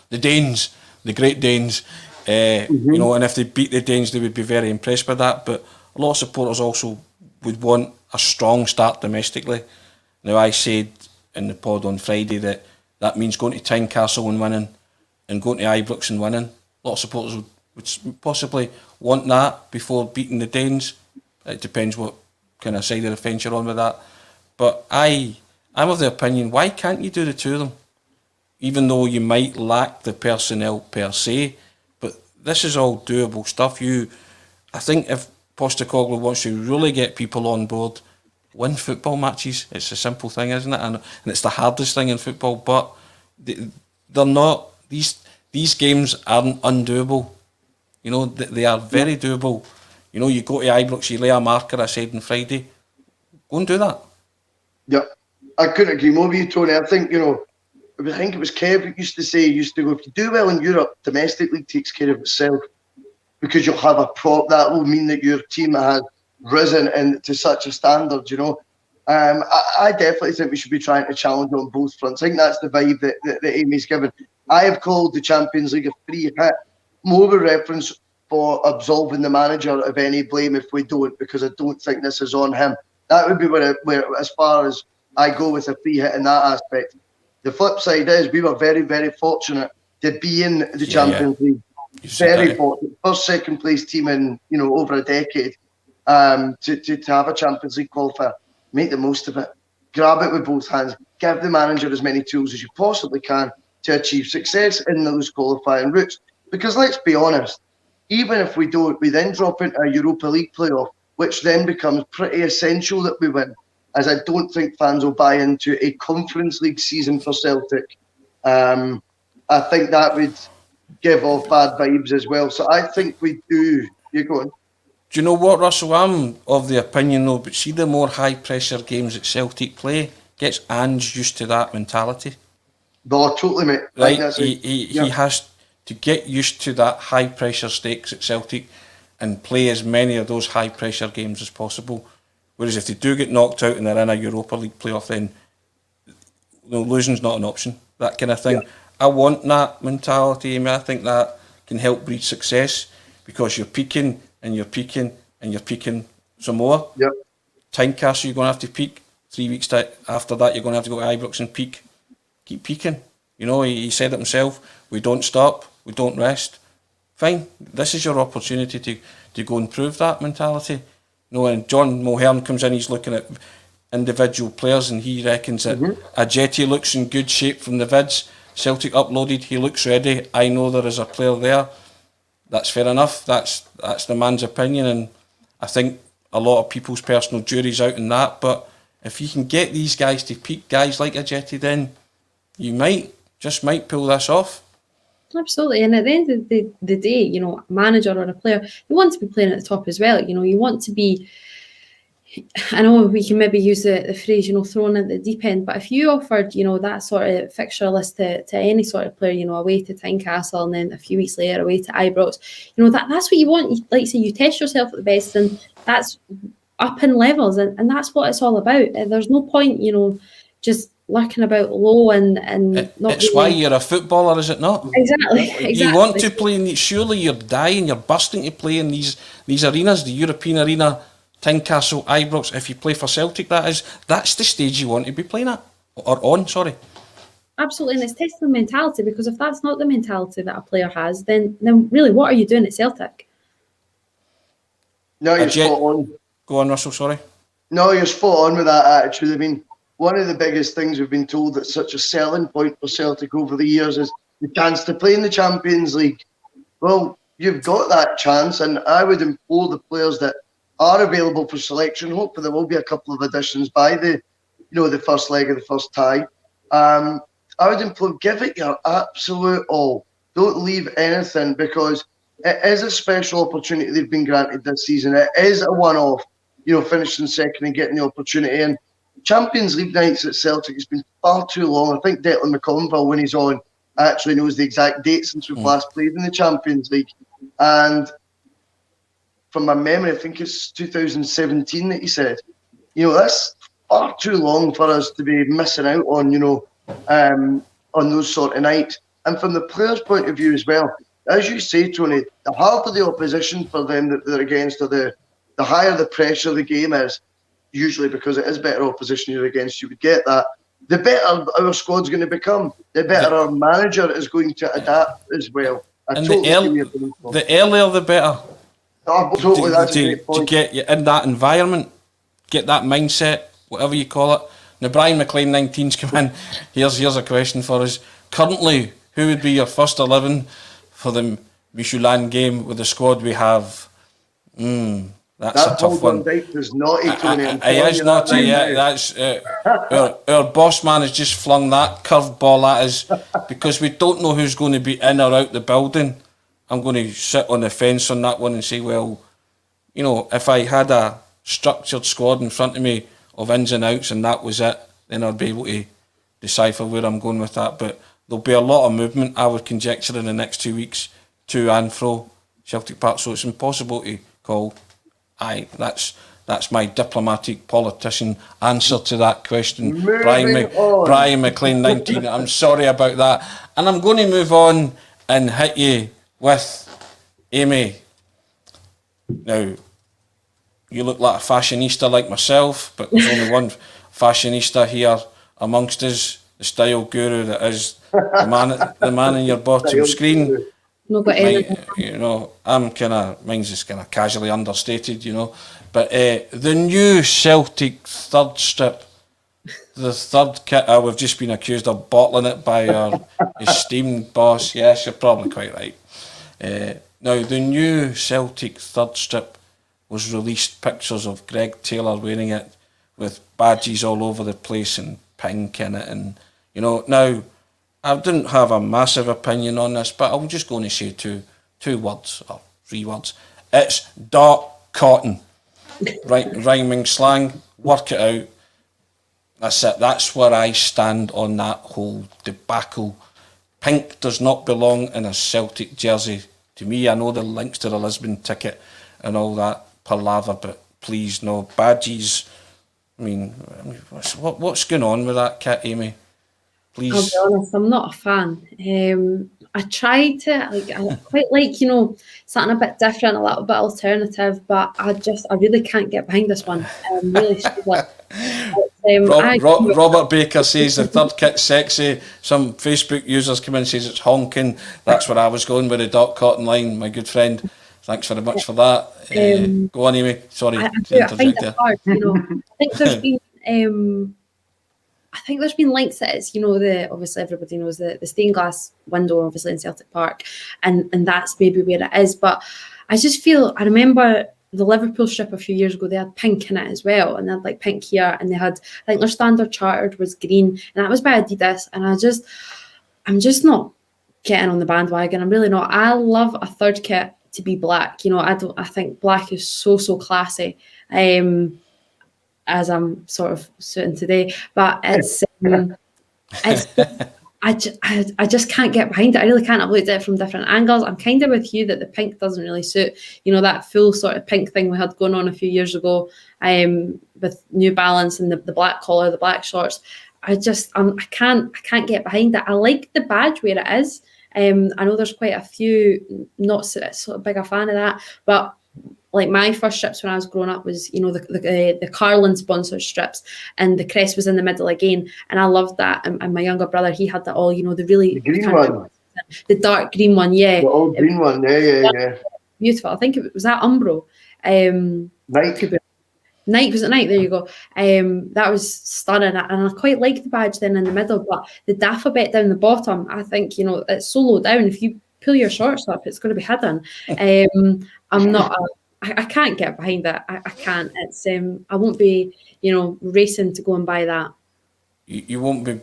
the Danes, the Great Danes. And if they beat the Danes, they would be very impressed by that. But a lot of supporters also would want a strong start domestically. Now, I said in the pod on Friday that means going to Tynecastle and winning, and going to Ibrox and winning. A lot of supporters would possibly want that before beating the Danes. It depends what kind of side of the fence you're on with that. But I'm of the opinion, why can't you do the two of them? Even though you might lack the personnel per se, but this is all doable stuff. I think if Postecoglou wants to really get people on board, win football matches. It's a simple thing, isn't it? And it's the hardest thing in football, but they're not. These games aren't undoable. They are very doable. You go to Ibrox, you lay a marker, I said on Friday, go and do that. Yeah, I couldn't agree more with you, Tony. I think, I think it was Kev who used to go, if you do well in Europe, domestic league takes care of itself, because you'll have a prop. That will mean that your team has risen to such a standard, I definitely think we should be trying to challenge on both fronts. I think that's the vibe that Amy's given. I have called the Champions League a free hit, more of a reference for absolving the manager of any blame if we don't, because I don't think this is on him. That would be where as far as I go with a free hit in that aspect. The flip side is we were very, very fortunate to be in the Champions League. Very fortunate. First, second place team in, over a decade to have a Champions League qualifier. Make the most of it. Grab it with both hands. Give the manager as many tools as you possibly can to achieve success in those qualifying routes. Because let's be honest, even if we don't, we then drop into a Europa League playoff, which then becomes pretty essential that we win, as I don't think fans will buy into a Conference League season for Celtic. I think that would give off bad vibes as well. So I think we do. You're going. Do you know what, Russell? I'm of the opinion, though, but see the more high-pressure games that Celtic play, gets Ange used to that mentality. No, totally, mate. Right? He has to get used to that high-pressure stakes at Celtic and play as many of those high-pressure games as possible. Whereas if they do get knocked out and they're in a Europa League playoff, then losing's not an option, that kind of thing. Yeah. I want that mentality, Amy. I think that can help breed success, because you're peaking and you're peaking and you're peaking some more. Yep. Tynecastle, you're going to have to peak. 3 weeks after that, you're going to have to go to Ibrox and peak. Keep peaking. He said it himself. We don't stop. We don't rest. Fine. This is your opportunity to go and prove that mentality. And John Mulhern comes in, he's looking at individual players, and he reckons that Ajeti looks in good shape from the vids Celtic uploaded. He looks ready. I know there is a player there. That's fair enough. That's the man's opinion, and I think a lot of people's personal jury's out in that. But if you can get these guys to peak, guys like Ajeti, then you might pull this off. Absolutely, and at the end of the day, a manager or a player, you want to be playing at the top as well. You want to be. I know we can maybe use the phrase, thrown at the deep end, but if you offered, that sort of fixture list to any sort of player, away to Tynecastle and then a few weeks later away to Ibrox, that's what you want. Like you say, you test yourself at the best, and that's up in levels, and that's what it's all about. There's no point, just lurking about low and not. It's why you're a footballer, is it not? Exactly. You want to play in these. Surely you're dying, you're bursting to play in these arenas, the European arena, Tynecastle, Ibrox. If you play for Celtic, that's the stage you want to be playing at or on. Sorry. Absolutely, and it's testing the mentality, because if that's not the mentality that a player has, then really, what are you doing at Celtic? No, you're spot on. Go on, Russell. Sorry. No, you're spot on with that attitude. I mean, one of the biggest things we've been told that's such a selling point for Celtic over the years is the chance to play in the Champions League. Well, you've got that chance, and I would implore the players that are available for selection. Hopefully there will be a couple of additions by the first leg of the first tie. I would implore, give it your absolute all. Don't leave anything, because it is a special opportunity they've been granted this season. It is a one-off, finishing second and getting the opportunity. And Champions League nights at Celtic has been far too long. I think Declan McConville, when he's on, actually knows the exact date since we've last played in the Champions League. And from my memory, I think it's 2017 that he said. That's far too long for us to be missing out on, on those sort of nights. And from the players' point of view as well, as you say, Tony, the harder the opposition for them that they're against, or the higher the pressure the game is, usually because it is better opposition you're against, you would get that, the better our squad's going to become, the better our manager is going to adapt as well. The earlier the better. Oh, totally, that's a great point. To get you in that environment, get that mindset, whatever you call it. Now, Brian McLean, 19's come in. Here's a question for us. Currently, who would be your first 11 for the Midtjylland game with the squad we have? That's a tough one. That is naughty, Tony. He is naughty, yeah. That's our boss man has just flung that curveball at us because we don't know who's going to be in or out the building. I'm going to sit on the fence on that one and say, well, if I had a structured squad in front of me of ins and outs and that was it, then I'd be able to decipher where I'm going with that. But there'll be a lot of movement, I would conjecture, in the next 2 weeks, to and fro Celtic Park, so it's impossible to call. Aye, that's my diplomatic politician answer to that question. Brian McLean, 19. I'm sorry about that. And I'm going to move on and hit you with Amy. Now, you look like a fashionista like myself, but there's only one fashionista here amongst us, the style guru that is the man in your bottom screen. No, but mine's just kind of casually understated, But the new Celtic third strip, the third kit, we've just been accused of bottling it by our esteemed boss. Yes, you're probably quite right. Now, the new Celtic third strip was released, pictures of Greg Taylor wearing it with badges all over the place and pink in it. And, now, I didn't have a massive opinion on this, but I'm just going to say two words or 3 words. It's dark cotton. Rhyming slang, work it out. That's it. That's where I stand on that whole debacle. Pink does not belong in a Celtic jersey. To me, I know the links to the Lisbon ticket and all that palaver, but please, no. Badges, what's going on with that kit, Amy? Please. I'll be honest, I'm not a fan. I try to, I quite like, something a bit different, a little bit alternative, but I really can't get behind this one. I'm really struggling. Robert Baker says the third kit's sexy. Some Facebook users come in and says it's honking. That's where I was going with the dark cotton line, my good friend. Thanks very much for that. Go on, Amy. Sorry to interject there. Hard, I think there's been links that it's, obviously everybody knows the stained glass window, obviously in Celtic Park, and that's maybe where it is. But I just feel, I remember the Liverpool strip a few years ago, they had pink in it as well, and they had pink here, and they had, I think their standard chartered was green, and that was by Adidas, and I'm just not getting on the bandwagon. I'm really not. I love a third kit to be black. I think black is so classy. As I'm sort of suiting today, but it's I just can't get behind it. I really can't. I've looked at it from different angles. I'm kind of with you that the pink doesn't really suit, that full sort of pink thing we had going on a few years ago, with New Balance and the black collar, the black shorts. I can't get behind it. I like the badge where it is. I know there's quite a few, not sort of big a fan of that, but my first strips when I was growing up was, the Carlin sponsored strips, and the crest was in the middle again, and I loved that. And my younger brother, he had that all, the green one, the dark green one, yeah, the old green one, yeah. Beautiful. I think it was that Umbro. Night, was it Night? There you go. That was stunning, and I quite like the badge then in the middle, but the alphabet down the bottom, I think, it's so low down. If you pull your shorts up, it's going to be hidden. I'm not. I can't get behind that. I can't. It's I won't be, racing to go and buy that. you won't be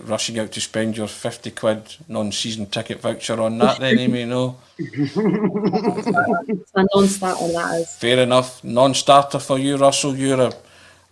rushing out to spend your £50 non-season ticket voucher on that then, Amy, no? It's a non-starter, that is. Fair enough. Non-starter for you, Russell. You're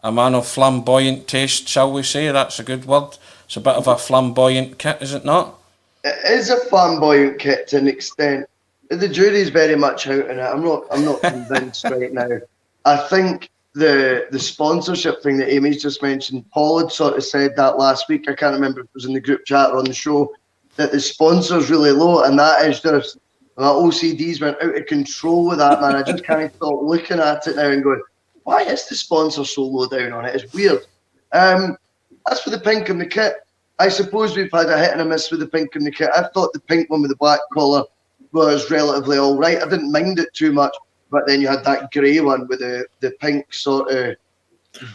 a man of flamboyant taste, shall we say? That's a good word. It's a bit of a flamboyant kit, is it not? It is a flamboyant kit to an extent. The jury's very much out on it. I'm not convinced right now. I think the sponsorship thing that Amy's just mentioned, Paul had sort of said that last week. I can't remember if it was in the group chat or on the show, that the sponsor's really low, and that is just, my OCDs went out of control with that, man. I just can't stop looking at it now and going, why is the sponsor so low down on it? It's weird. As for the pink and the kit, I suppose we've had a hit and a miss with the pink and the kit. I thought the pink one with the black collar was relatively all right. I didn't mind it too much, but then you had that grey one with the pink sort of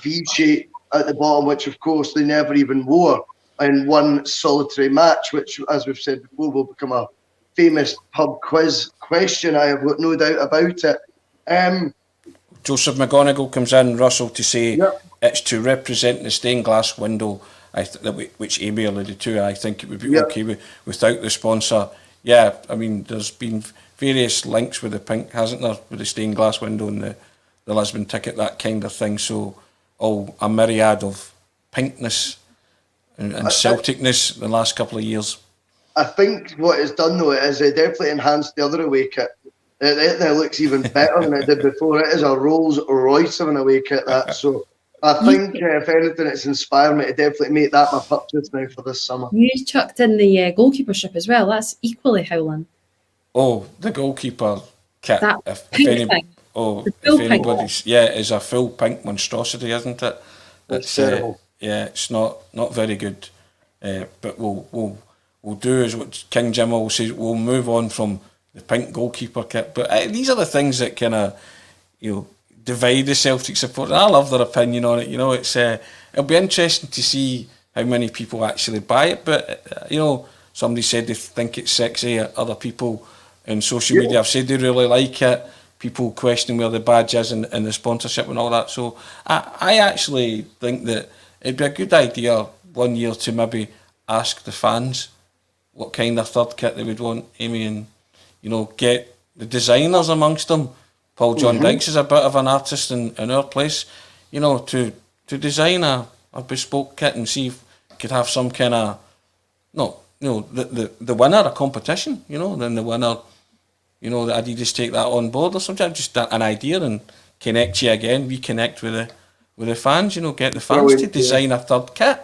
V shape at the bottom, which of course they never even wore in one solitary match, which, as we've said before, will become a famous pub quiz question. I have got no doubt about it. Joseph McGonigal comes in, Russell, to say it's to represent the stained glass window, which Amy alluded to. I think it would be okay without the sponsor. Yeah, I mean, there's been various links with the pink, hasn't there, with the stained glass window and the Lisbon ticket, that kind of thing. So, a myriad of pinkness and Celticness in the last couple of years. I think what it's done, though, is it definitely enhanced the other away kit. It now looks even better than it did before. It is a Rolls Royce of an away kit, that. So I think, if anything, it's inspired me to definitely make that my purchase now for this summer. You chucked in the goalkeepership as well. That's equally howling. Oh, the goalkeeper kit. That if anybody's... Yeah, it's a full pink monstrosity, isn't it? It's terrible. Yeah, it's not very good. But we'll do as what King Jim will say. We'll move on from the pink goalkeeper kit. But these are the things that kind of, divide the Celtic support. I love their opinion on it. It's it'll be interesting to see how many people actually buy it. But somebody said they think it's sexy. Other people on social media have said they really like it. People question where the badge is and the sponsorship and all that. So I actually think that it'd be a good idea one year to maybe ask the fans what kind of third kit they would want, Amy, and get the designers amongst them. Paul John Dykes is a bit of an artist in our place, to design a bespoke kit and see if we could have some kind of, the winner, a competition, then the winner, the Adidas take that on board or something, just an idea and connect you again, reconnect with the fans, get the fans to design a third kit.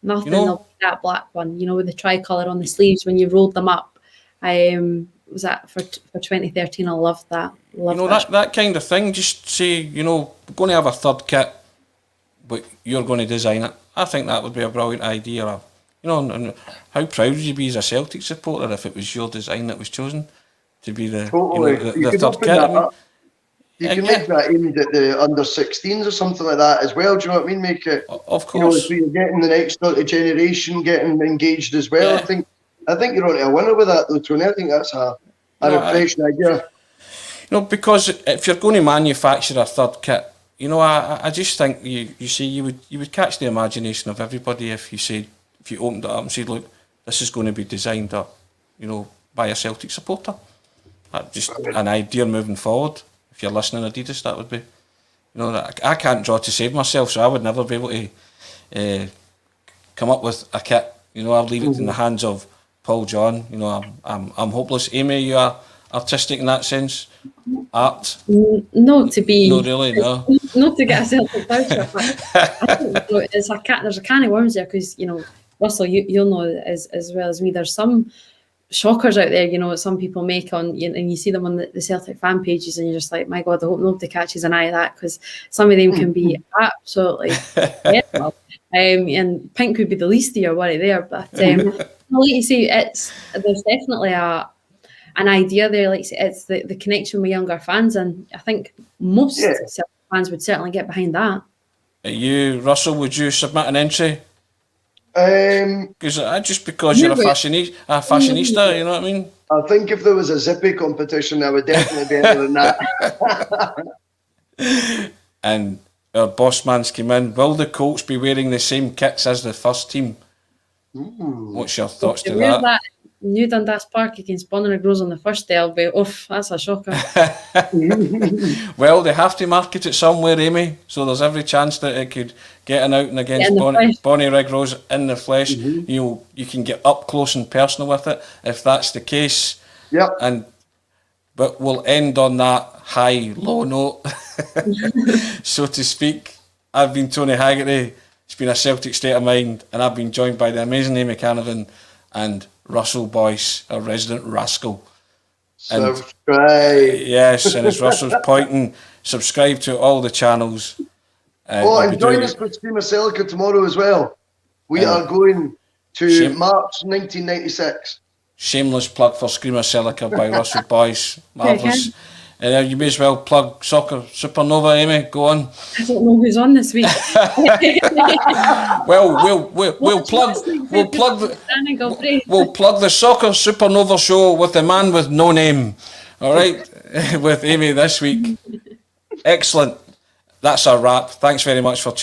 Nothing like that black one, with the tricolour on the sleeves when you rolled them up. Was that for 2013? I loved that. That kind of thing. Just say, we're going to have a third kit, but you're going to design it. I think that would be a brilliant idea. And how proud would you be as a Celtic supporter if it was your design that was chosen to be the third kit? You can make that aimed at the under-16s or something like that as well. Do you know what I mean? Make it, of course. So you're getting the next sort of generation getting engaged as well. Yeah. I think you're on to a winner with that, though, Tony. I think that's a refreshing idea. Because if you're going to manufacture a third kit, I just think you would catch the imagination of everybody if you opened it up and said, look, this is going to be designed up, by a Celtic supporter. That's just an idea moving forward. If you're listening, Adidas, that would be, I can't draw to save myself, so I would never be able to come up with a kit. I'll leave it in the hands of Paul John. I'm hopeless. Amy, you are artistic in that sense? Art? Not to be. No, really, no. Not to get a Celtic voucher. I think there's a can of worms there because, Russell, you'll know as well as me, there's some shockers out there, some people make on, and you see them on the Celtic fan pages and you're just like, my God, I hope nobody catches an eye of that because some of them can be absolutely terrible. And pink would be the least of your worry there. But like you say, there's definitely an idea there. Like it's the connection with younger fans, and I think most Celtic fans would certainly get behind that. You, Russell, would you submit an entry? Because you're a fashionista, you know what I mean? I think if there was a zippy competition, I would definitely be entering that. And our boss man's came in. Will the Colts be wearing the same kits as the first team? Ooh. What's your thoughts to Where's that? New Dundas Park against Bonner-Grows on the first day, I'll be, oof, that's a shocker. Well, they have to market it somewhere, Amy, so there's every chance that it could get an outing against in the flesh. Bonnie Rose in the flesh. You can get up close and personal with it if that's the case. Yep. But we'll end on that high, low note, so to speak. I've been Tony Haggerty. It's been a Celtic State of Mind, and I've been joined by the amazing Amy Canavan and Russell Boyce, our resident rascal. Subscribe. Yes, and as Russell's pointing, subscribe to all the channels. And join us for Scream of Celica tomorrow as well. We are going to March 1996. Shameless plug for Screamer Celica by Russell Boyce. Marvellous. You may as well plug Soccer Supernova, Amy. Go on. I don't know who's on this week. Well, we'll plug the Soccer Supernova show with the man with no name. All right, with Amy this week. Excellent. That's our wrap. Thanks very much for tuning in.